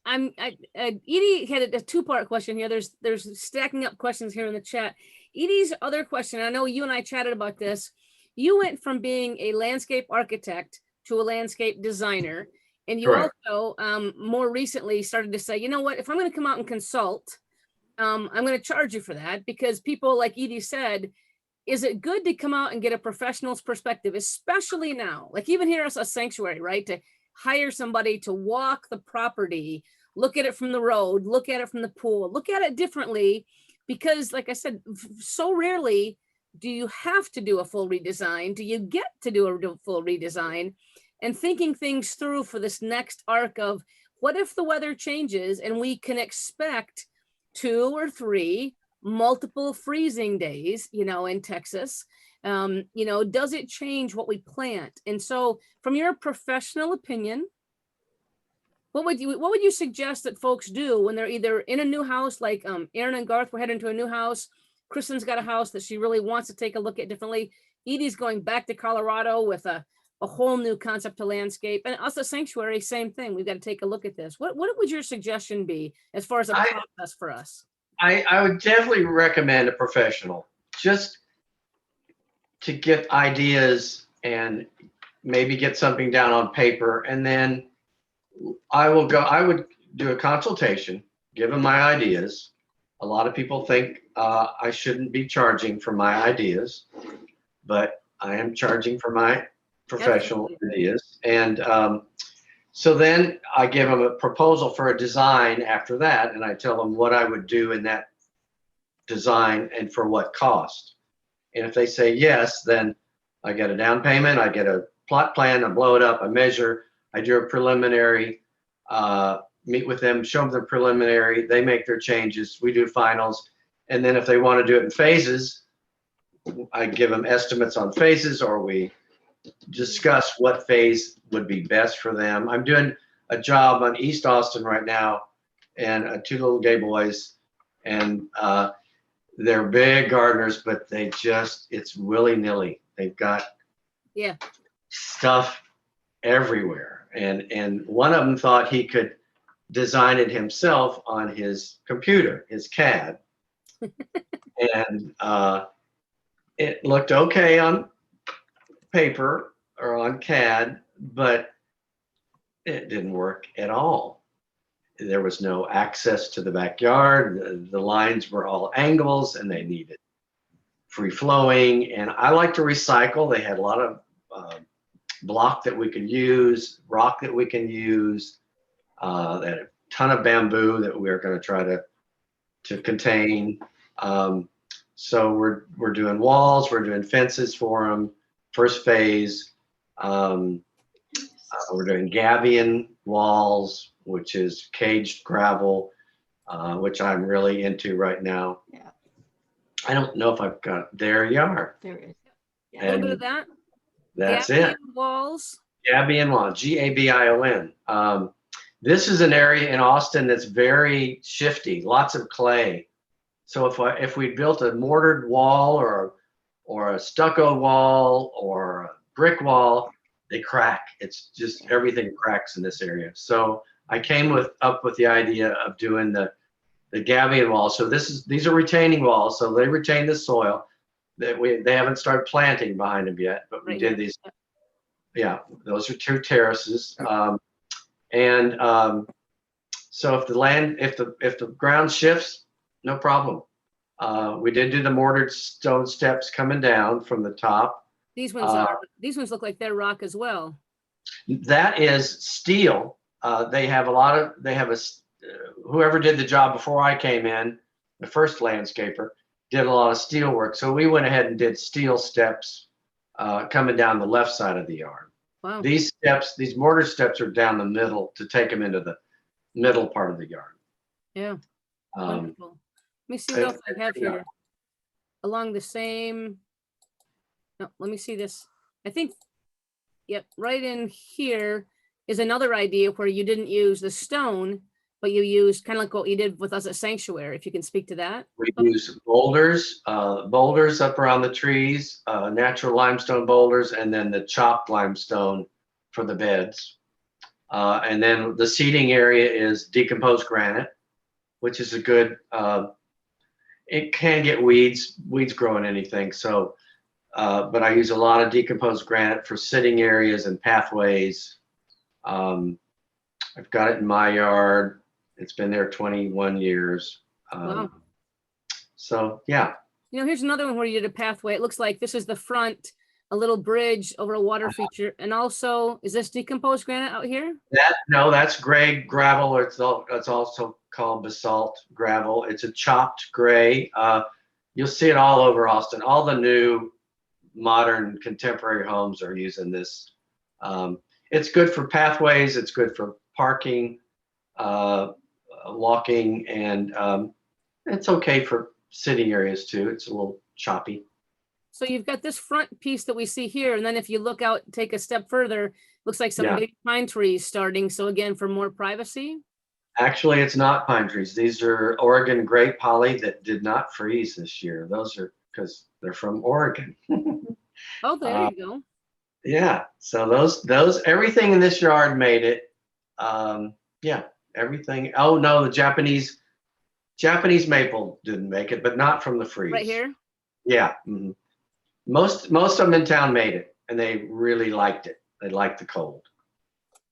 Edie had a two-part question here. There's stacking up questions here in the chat. Edie's other question, I know you and I chatted about this. You went from being a landscape architect to a landscape designer. And you Correct. also, more recently started to say, you know what, if I'm going to come out and consult, I'm going to charge you for that, because people, like Edie said, is it good to come out and get a professional's perspective, especially now, like even here as a sanctuary, right? To hire somebody to walk the property, look at it from the road, look at it from the pool, look at it differently, because like I said, so rarely do you have to do a full redesign. Do you get to do a full redesign? And thinking things through for this next arc of what if the weather changes and we can expect 2 or 3 multiple freezing days, you know, in Texas, you know, does it change what we plant? And so from your professional opinion, what would you suggest that folks do when they're either in a new house, like Aaron and Garth were heading to a new house, Kristen's got a house that she really wants to take a look at differently, Edie's going back to Colorado with a whole new concept to landscape, and us, a sanctuary, same thing. We've got to take a look at this. What would your suggestion be as far as a process for us? I would definitely recommend a professional, just to get ideas and maybe get something down on paper. And then I would do a consultation, give them my ideas. A lot of people think I shouldn't be charging for my ideas, but I am charging for my professional ideas. And so then I give them a proposal for a design after that, and I tell them what I would do in that design and for what cost. And if they say yes, then I get a down payment, I get a plot plan, I blow it up, I measure, I do a preliminary, meet with them, show them the preliminary, they make their changes, we do finals. And then if they want to do it in phases, I give them estimates on phases, or we discuss what phase would be best for them. I'm doing a job on East Austin right now, and 2 little gay boys, and they're big gardeners, but it's willy-nilly. They've got stuff everywhere. And one of them thought he could design it himself on his computer, his CAD. And it looked okay on paper or on CAD, but it didn't work at all. There was no access to the backyard. The lines were all angles, and they needed free flowing. And I like to recycle. They had a lot of block that we could use, rock that we can use. They had a ton of bamboo that we are going to try to contain. So we're doing walls, we're doing fences for them. First phase, we're doing gabion walls, which is caged gravel, which I'm really into right now. Yeah. I don't know if I've got, there you are. There it is. A little bit of that. That's Gabion it. walls. Gabion wall, Gabion. This is an area in Austin that's very shifty, lots of clay. So if we built a mortared wall or a stucco wall or a brick wall, they crack. It's just everything cracks in this area. So I came up with the idea of doing the gabion wall. So these are retaining walls, so they retain the soil. They haven't started planting behind them yet, but we did these. Yeah, those are 2 terraces. So if the ground shifts, no problem. We did do the mortared stone steps coming down from the top. These ones look like they're rock as well. That is steel. Whoever did the job before I came in, the first landscaper, did a lot of steel work. So we went ahead and did steel steps coming down the left side of the yard. Wow. These mortar steps are down the middle to take them into the middle part of the yard. Yeah. Wonderful. Let me see what else I have yeah. here. Along the same, no, let me see this. I think, yep, right in here is another idea where you didn't use the stone, but you used kind of like what you did with us at Sanctuary, if you can speak to that. We use boulders up around the trees, natural limestone boulders, and then the chopped limestone for the beds. And then the seating area is decomposed granite, which is a good, it can get weeds grow in anything. So, but I use a lot of decomposed granite for sitting areas and pathways. I've got it in my yard. It's been there 21 years. Wow. So yeah. You know, here's another one where you did a pathway. It looks like this is the front, a little bridge over a water feature. And also, is this decomposed granite out here? No, that's gray gravel, or it's also called basalt gravel. It's a chopped gray. You'll see it all over Austin. All the new modern contemporary homes are using this. It's good for pathways. It's good for parking, walking, and it's okay for sitting areas too. It's a little choppy. So you've got this front piece that we see here. And then if you look out, take a step further, looks like some Yeah. big pine trees starting. So again, for more privacy. Actually, it's not pine trees. These are Oregon grape holly that did not freeze this year. Those are because they're from Oregon. Oh, there you go. Yeah. So those everything in this yard made it. Yeah, everything. Oh no, the Japanese maple didn't make it, but not from the freeze. Right here. Yeah. Mhm. Most of them in town made it, and they really liked it. They liked the cold.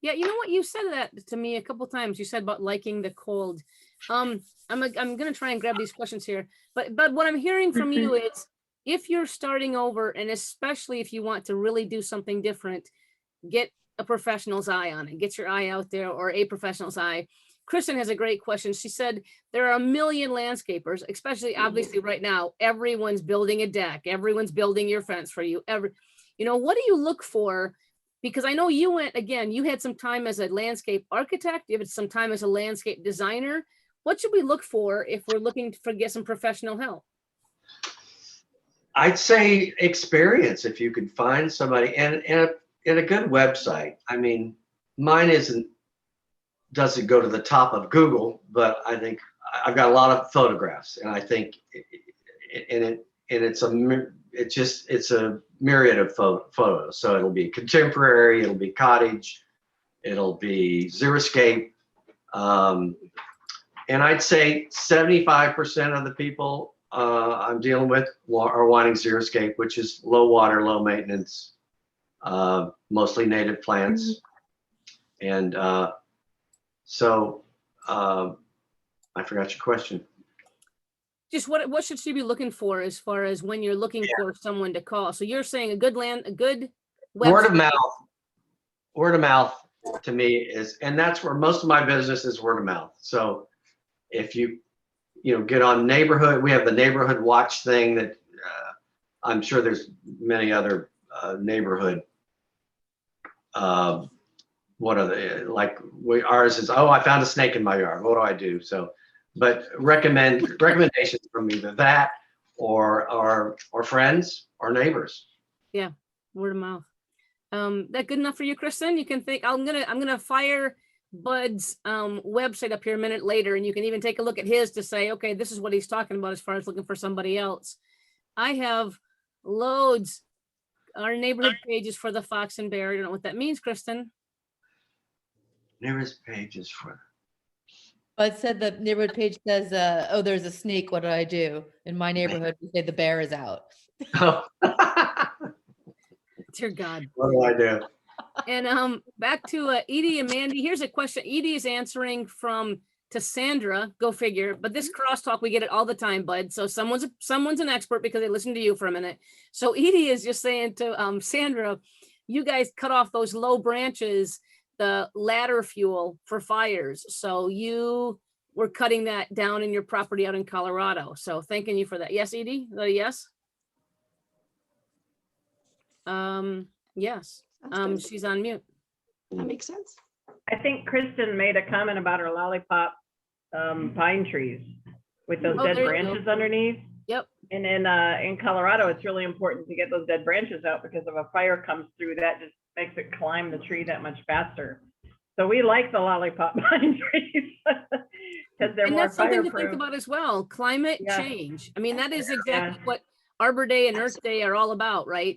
Yeah, you know what? You said that to me a couple times. You said about liking the cold. I'm gonna try and grab these questions here, but what I'm hearing from you is if you're starting over, and especially if you want to really do something different, get a professional's eye on it. Get your eye out there, or a professional's eye. Kristen has a great question. She said there are a million landscapers, especially obviously right now. Everyone's building a deck. Everyone's building your fence for you. You know, what do you look for? Because I know you went, again, you had some time as a landscape architect, you had some time as a landscape designer. What should we look for if we're looking to get some professional help? I'd say experience, if you could find somebody, and a good website. I mean, mine doesn't go to the top of Google, but I think I've got a lot of photographs, and I think it's a myriad of photos. So it'll be contemporary, it'll be cottage, it'll be xeriscape. And I'd say 75% of the people I'm dealing with are wanting xeriscape, which is low water, low maintenance, mostly native plants. And so I forgot your question. Just what should she be looking for as far as when you're looking for someone to call? So you're saying a good website. Word of mouth to me is, and that's where most of my business is, word of mouth. So if you get on neighborhood, we have the neighborhood watch thing that I'm sure there's many other neighborhood. What are they like? Ours is, oh, I found a snake in my yard. What do I do? So, but recommendations from either that or friends or neighbors. Yeah, word of mouth. That good enough for you, Kristen? You can think I'm gonna fire Bud's website up here a minute later, and you can even take a look at his to say, okay, this is what he's talking about as far as looking for somebody else. I have loads. Our neighborhood pages for the fox and bear. I don't know what that means, Kristen. Neighborhood pages for. Bud said the neighborhood page says, oh, there's a snake. What do I do? In my neighborhood, we say the bear is out. Oh. Dear God. What do I do? And back to Edie and Mandy. Here's a question. Edie is answering to Sandra. Go figure. But this crosstalk, we get it all the time, Bud. So someone's an expert because they listened to you for a minute. So Edie is just saying to Sandra, you guys cut off those low branches, the ladder fuel for fires. So you were cutting that down in your property out in Colorado. So thanking you for that. Yes, Edie? Yes. Yes. She's on mute. That makes sense. I think Kristen made a comment about her lollipop pine trees. with those Oh, dead there you go. branches underneath. Yep. And in Colorado, it's really important to get those dead branches out because if a fire comes through, that just makes it climb the tree that much faster. So we like the lollipop pine trees because they're And more that's something to think fireproof. about as well, climate Yeah. change. I mean, that is exactly Yeah. what Arbor Day and Earth Day are all about, right?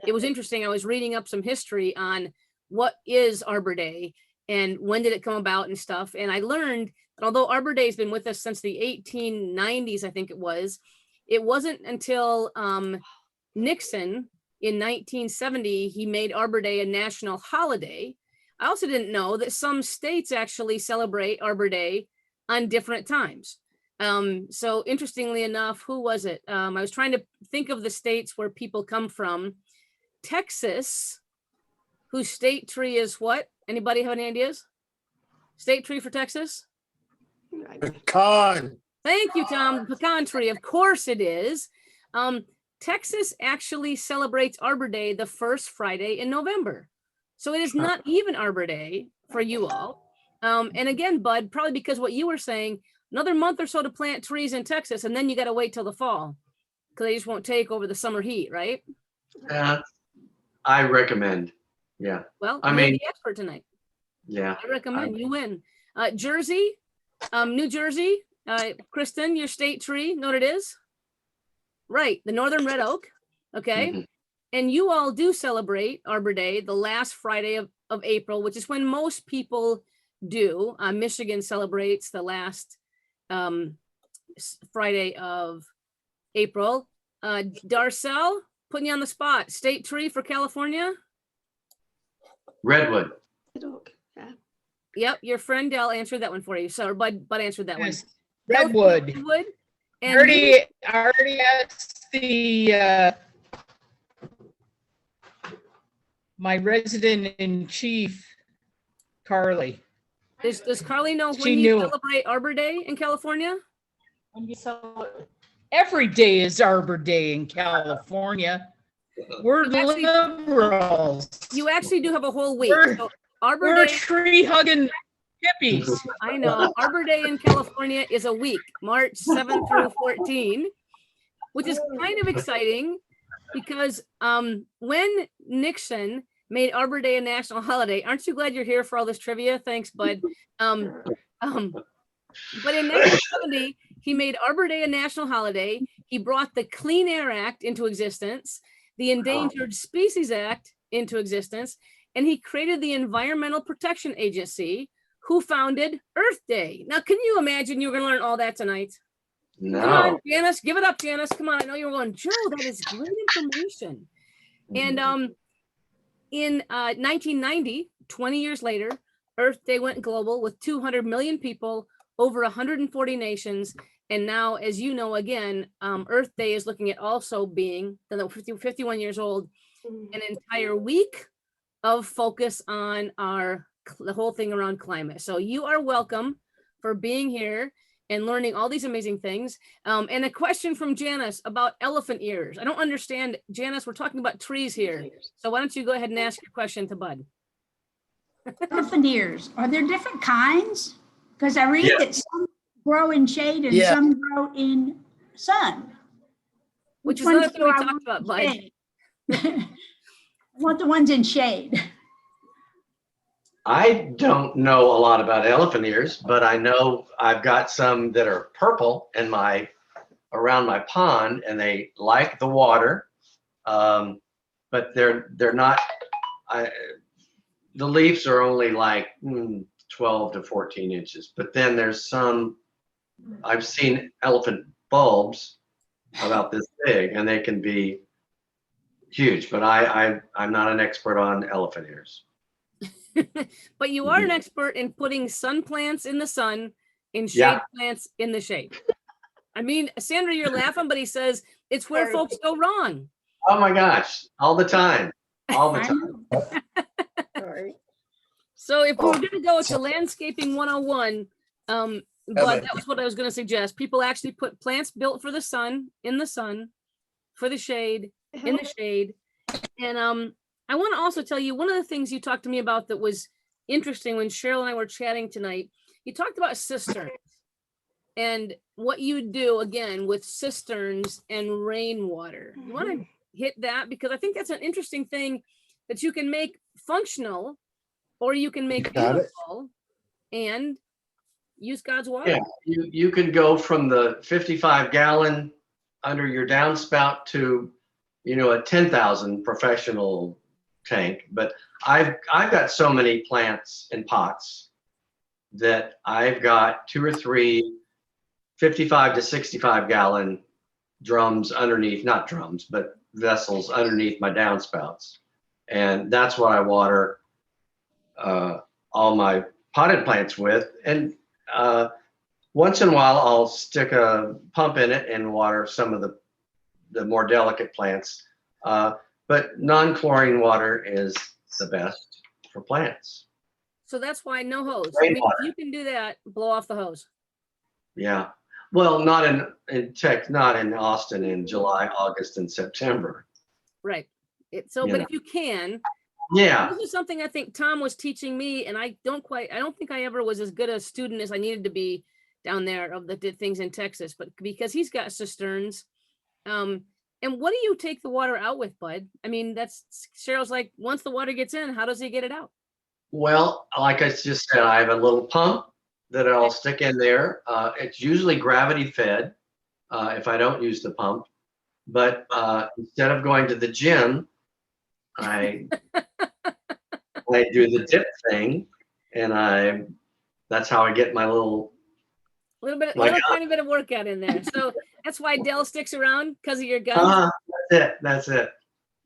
It was interesting. I was reading up some history on what is Arbor Day and when did it come about and stuff. And I learned that although Arbor Day has been with us since the 1890s, I think it wasn't until Nixon in 1970, he made Arbor Day a national holiday. I also didn't know that some states actually celebrate Arbor Day on different times. So interestingly enough, who was it? I was trying to think of the states where people come from. Texas, whose state tree is what? Anybody have any ideas? State tree for Texas? Pecan. Thank you, Tom. The pecan tree, of course it is. Texas actually celebrates Arbor Day the first Friday in November. So it is not even Arbor Day for you all. And again, Bud, probably because what you were saying, another month or so to plant trees in Texas, and then you got to wait till the fall because they just won't take over the summer heat, right? I recommend. Yeah. Well, I you're mean- the expert tonight. Yeah. I recommend you win. Jersey, New Jersey, Kristen, your state tree, know what it is? Right, the Northern Red Oak. Okay. Mhm. And you all do celebrate Arbor Day the last Friday of April, which is when most people do. Michigan celebrates the last Friday of April. Darcel, putting you on the spot. State tree for California? Redwood. Yeah. Yep, your friend Dell answered that one for you. So Bud answered that one. Yes, Redwood. Redwood. I And already asked the, my resident in chief, Carly. does Carly know She when you knew. celebrate Arbor Day in California? Every day is Arbor Day in California. We're You actually- liberals. You actually do have a whole week. We're- So Arbor We're Day, tree hugging hippies. I know, Arbor Day in California is a week, March 7 through 14, which is kind of exciting because when Nixon made Arbor Day a national holiday, aren't you glad you're here for all this trivia? Thanks, Bud. But in 1970, he made Arbor Day a national holiday. He brought the Clean Air Act into existence, the Endangered Species Act into existence, and he created the Environmental Protection Agency, who founded Earth Day. Now, can you imagine you're going to learn all that tonight? Come on, No. Janice, give it up, Janice. Come on, I know you're going, Joe, that is great information. And in 1990, 20 years later, Earth Day went global with 200 million people, over 140 nations. And now, as you know, again, Earth Day is looking at also being, 51 years old, an entire week of focus on the whole thing around climate. So you are welcome for being here and learning all these amazing things. And a question from Janice about elephant ears. I don't understand, Janice, we're talking about trees here. So why don't you go ahead and ask your question to Bud? Elephant ears, are there different kinds? Because I read Yeah. that some grow in shade and Yeah. some grow in sun. Which is ones another thing do we I talked want about, in Bud. shade? I want the ones in shade. I don't know a lot about elephant ears, but I know I've got some that are purple in around my pond, and they like the water. But they're not. The leaves are only like 12 to 14 inches. But then there's some. I've seen elephant bulbs about this big, and they can be huge. But I'm not an expert on elephant ears. But you are an expert in putting sun plants in the sun and shade Yeah. plants in the shade. I mean, Sandra, you're laughing, but he says it's where folks go wrong. Oh my gosh, all the time, all the I time. know. So if we're gonna go to landscaping 101, but Evan. that was what I was gonna suggest. People actually put plants built for the sun, in the sun, for the shade, in the shade. And I want to also tell you one of the things you talked to me about that was interesting when Cheryl and I were chatting tonight. You talked about cisterns. and what you do again with cisterns and rainwater. You want to hit that because I think that's an interesting thing that you can make functional or you can make Got it. beautiful and use God's water. Yeah, you could go from the 55 gallon under your downspout to, you know, a 10,000 professional tank. But I've got so many plants in pots that I've got 2 or 3 55 to 65 gallon drums underneath, not drums, but vessels underneath my downspouts. And that's what I water all my potted plants with. And once in a while, I'll stick a pump in it and water some of the more delicate plants. But non-chlorine water is the best for plants. So that's why no hose. I mean, Rainwater. if you can do that, blow off the hose. Yeah. Well, not in Austin in July, August, and September. Right. But Yeah. if you can, Yeah. this is something I think Tom was teaching me, and I don't think I ever was as good a student as I needed to be down there of the things in Texas, but because he's got cisterns. And what do you take the water out with, Bud? I mean, Cheryl's like, once the water gets in, how does he get it out? Well, like I just said, I have a little pump that I'll stick in there. It's usually gravity fed if I don't use the pump. But instead of going to the gym, I do the dip thing, and that's how I get my little. Tiny bit of workout in there. So that's why Dell sticks around, because of your guns. That's it.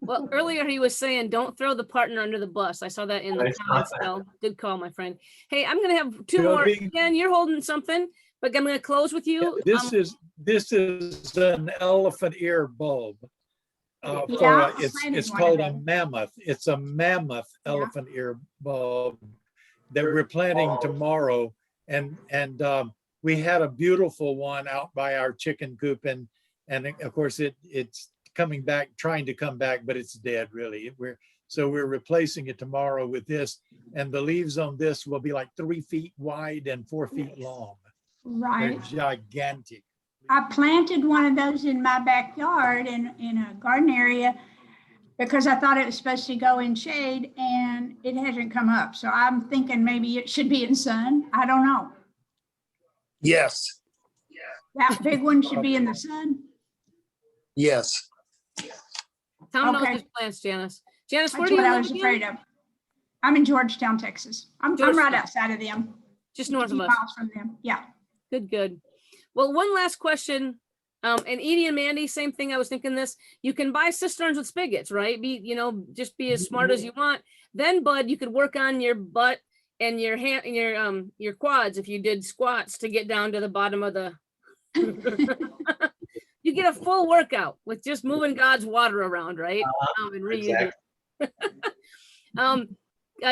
Well, earlier he was saying, don't throw the partner under the bus. I saw that in the I saw comments. that. Dell. Good call, my friend. Hey, I'm going to have 2 You know, more. being- Again, you're holding something, but I'm going to close with you. This is an elephant ear bulb. Yeah, I It's planted one called of a them. mammoth. It's a mammoth Yeah. elephant ear bulb that we're planting tomorrow. And we had a beautiful one out by our chicken coop, and of course it's coming back, trying to come back, but it's dead really. We're replacing it tomorrow with this, and the leaves on this will be like 3 feet wide and 4 feet long. They're Right. gigantic. I planted one of those in my backyard in a garden area because I thought it was supposed to go in shade and it hasn't come up. So I'm thinking maybe it should be in sun. I don't know. Yes, That big one should be in the sun. yes. Tom knows Okay. his plants, Janice. Janice, where That's do you what I live was again? afraid of. I'm in Georgetown, Texas. I'm right Georgetown. outside of them. Just north of 50 us. miles from them. Yeah. Good. Well, one last question. And Edie and Mandy, same thing. I was thinking this. You can buy cisterns with spigots, right? Just be as smart as you want. Then, Bud, you could work on your butt and your hand and your quads if you did squats to get down to the bottom of the. You get a full workout with just moving God's water around, right? And reusing it.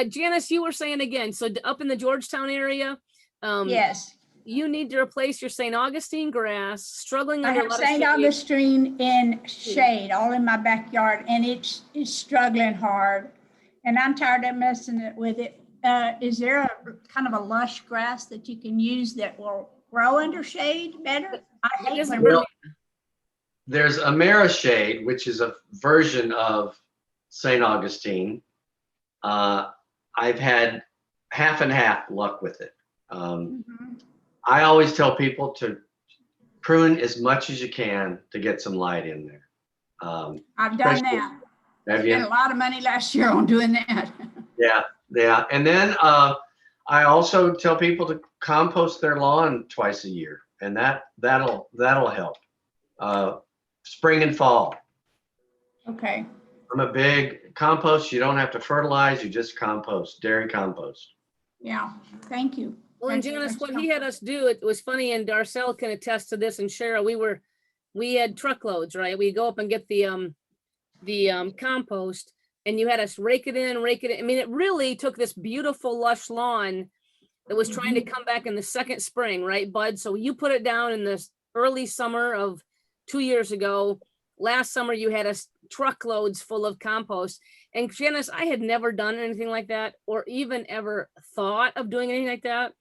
Janice, you were saying again. So up in the Georgetown area. Yes. You need to replace your St. Augustine grass, struggling I under a have lot of St. shade. Augustine in shade, all in my backyard, and it's struggling hard. And I'm tired of messing with it. Is there a kind of a lush grass that you can use that will grow under shade better? I hate doesn't when Well, there's Amerishade, which is a version of St. Augustine. I've had half and half luck with it. Mhm. I always tell people to prune as much as you can to get some light in there. I've done Especially- that. Have Spent you? a lot of money last year on doing that. Yeah. And then I also tell people to compost their lawn twice a year, and that'll help. Spring and fall. Okay. I'm a big compost. You don't have to fertilize. You just compost, dairy compost. Yeah. Thank you. Well, and That's- Janice, that's what he had us do, it was funny, and Darcel can attest to this, and Cheryl, we had truckloads, right? We go up and get the compost, and you had us rake it in. I mean, it really took this beautiful lush lawn that was trying to come back in the second spring, right, Bud? So you put it down in the early summer of 2 years ago. Last summer, you had us truckloads full of compost. And Janice, I had never done anything like that or even ever thought of doing anything like that.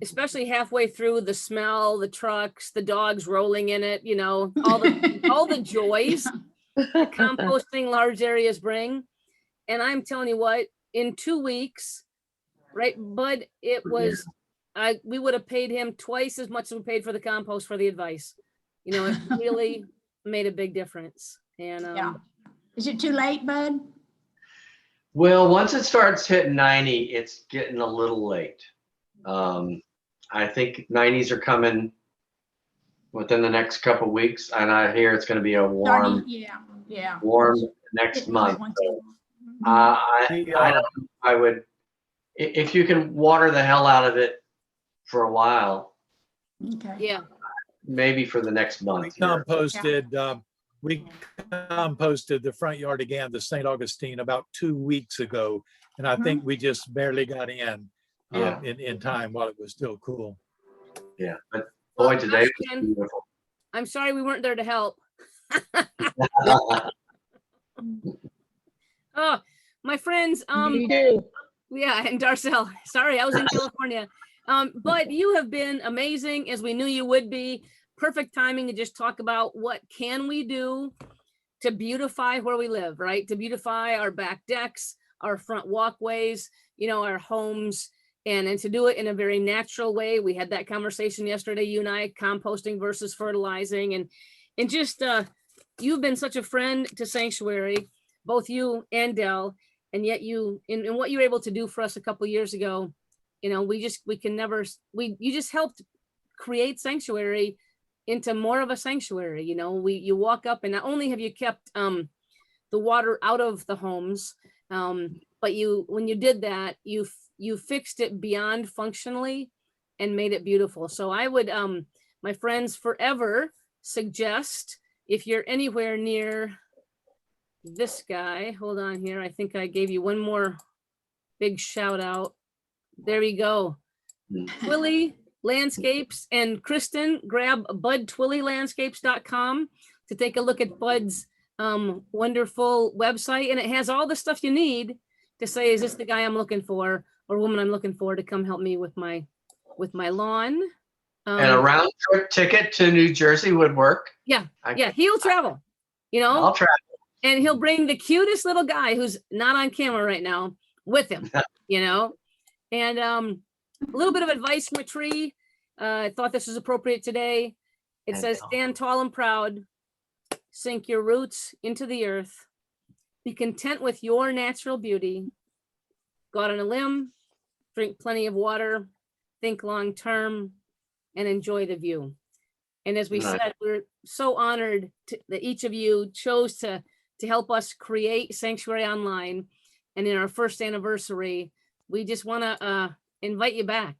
especially halfway through, the smell, the trucks, the dogs rolling in it, you know, all the joys that composting large areas bring. And I'm telling you what, in 2 weeks, right, Bud, it was, we would have paid him twice as much as we paid for the compost for the advice. You know, it really made a big difference. And Yeah. Is it too late, Bud? Well, once it starts hitting 90, it's getting a little late. I think 90s are coming within the next couple of weeks, and I hear it's going to be a warm, Yeah. warm next month. So, I would, if you can water the hell out of it for a while, Okay. yeah, maybe for the next month. We composted the front yard again, the St. Augustine, about 2 weeks ago. And I think we just barely got in time while it was still cool. Yeah, but boy, today was beautiful. I'm sorry we weren't there to help. Oh, my friends, Me too. yeah, and Darcel, sorry, I was in California. But you have been amazing, as we knew you would be. Perfect timing to just talk about what can we do to beautify where we live, right? To beautify our back decks, our front walkways, you know, our homes, and to do it in a very natural way. We had that conversation yesterday, you and I, composting versus fertilizing, and just you've been such a friend to Sanctuary, both you and Dell, and yet you, in what you were able to do for us a couple of years ago, you know, you just helped create Sanctuary into more of a sanctuary. You know, you walk up, and not only have you kept the water out of the homes, but when you did that, you fixed it beyond functionally and made it beautiful. So I would, my friends, forever suggest, if you're anywhere near this guy, hold on here, I think I gave you one more big shout out. There you go. Twilley Landscapes, and Kristen, grab budtwilleylandscapes.com to take a look at Bud's wonderful website, and it has all the stuff you need to say, is this the guy I'm looking for or woman I'm looking for to come help me with my lawn? And a round trip ticket to New Jersey would work. Yeah, he'll travel, you know. I'll travel. And he'll bring the cutest little guy who's not on camera right now with him, you know. And a little bit of advice from a tree. I thought this was appropriate today. It says, stand tall and proud, sink your roots into the earth, be content with your natural beauty, go out on a limb, drink plenty of water, think long term, and enjoy the view. And as we said, we're so honored that each of you chose to help us create Sanctuary Online. And in our first anniversary, we just want to invite you back.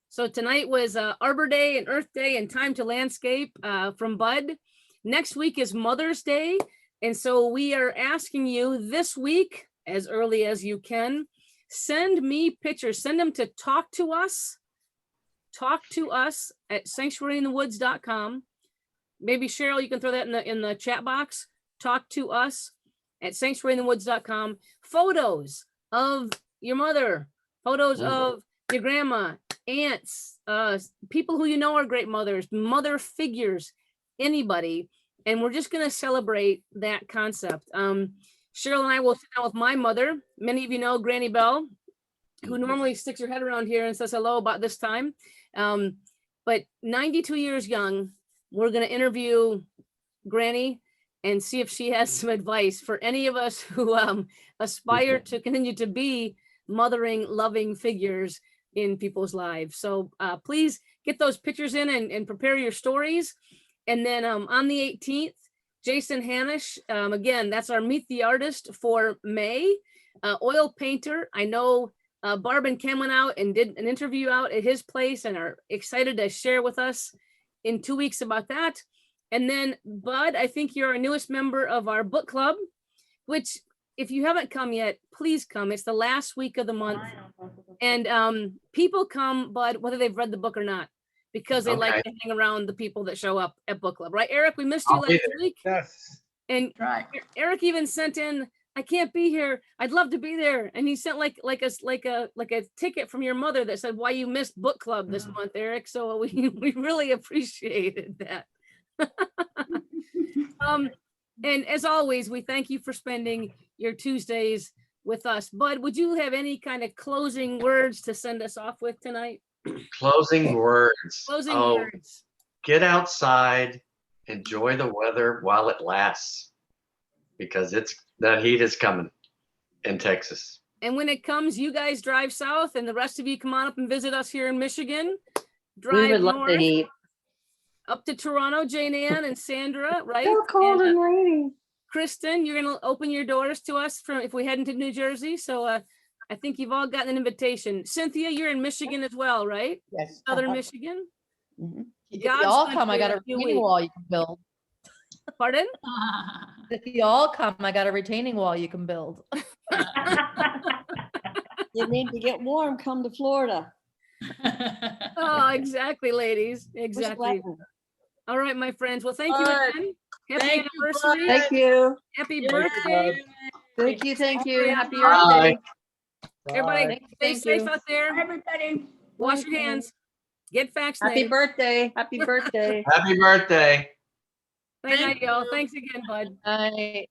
So tonight was Arbor Day and Earth Day and Time to Landscape from Bud. Next week is Mother's Day. And so we are asking you this week, as early as you can, send me pictures, send them to talk to us at sanctuaryinthewoods.com. Maybe Cheryl, you can throw that in the chat box. Talk to us at sanctuaryinthewoods.com. Photos of your mother, photos of your grandma, aunts, people who you know are great mothers, mother figures, anybody. And we're just going to celebrate that concept. Cheryl and I will sit down with my mother. Many of you know Granny Bell, who normally sticks her head around here and says hello about this time. But 92 years young, we're going to interview Granny and see if she has some advice for any of us who aspire to continue to be mothering, loving figures in people's lives. So please get those pictures in and prepare your stories. And then on the 18th, Jason Hanisch, again, that's our Meet the Artist for May. Oil painter. I know Barb and Ken went out and did an interview out at his place and are excited to share with us in 2 weeks about that. And then Bud, I think you're our newest member of our book club, which if you haven't come yet, please come. It's the last week of the month. And people come, Bud, whether they've read the book or not, because they like to hang around the people that show up at book club. Right, Eric? We missed you last week. Yes. And Right. Eric even sent in I can't be here. I'd love to be there. And he sent like a ticket from your mother that said why you missed book club this month, Eric. So we really appreciated that. And as always, we thank you for spending your Tuesdays with us. Bud, would you have any kind of closing words to send us off with tonight? Closing words. Closing Oh, words. get outside, enjoy the weather while it lasts, because the heat is coming in Texas. And when it comes, you guys drive south and the rest of you come on up and visit us here in Michigan. We Drive would love the north heat. up to Toronto, Jane Ann and Sandra, right? So cold And, and rainy. Kristen, you're gonna open your doors to us from if we head into New Jersey. So I think you've all gotten an invitation. Cynthia, you're in Michigan as well, right? Yes. Southern Michigan. If God's you all come, I country got in a a few retaining weeks. wall you can build. Pardon? If you all come, I got a retaining wall you can build. You need to get warm, come to Florida. Oh, exactly, ladies. Exactly. All right, my friends. Well, thank you Bud, again. Happy thank you, anniversary. Thank you. Happy Thank you, birthday. Thank you, thank you. Happy Bye. birthday. Everybody stay Thank safe you. out there. Everybody. Wash your hands. Get Happy vaccinated. birthday. Happy birthday. Happy birthday. Good night, Thank y'all. you. Thanks again, Bud. Bye.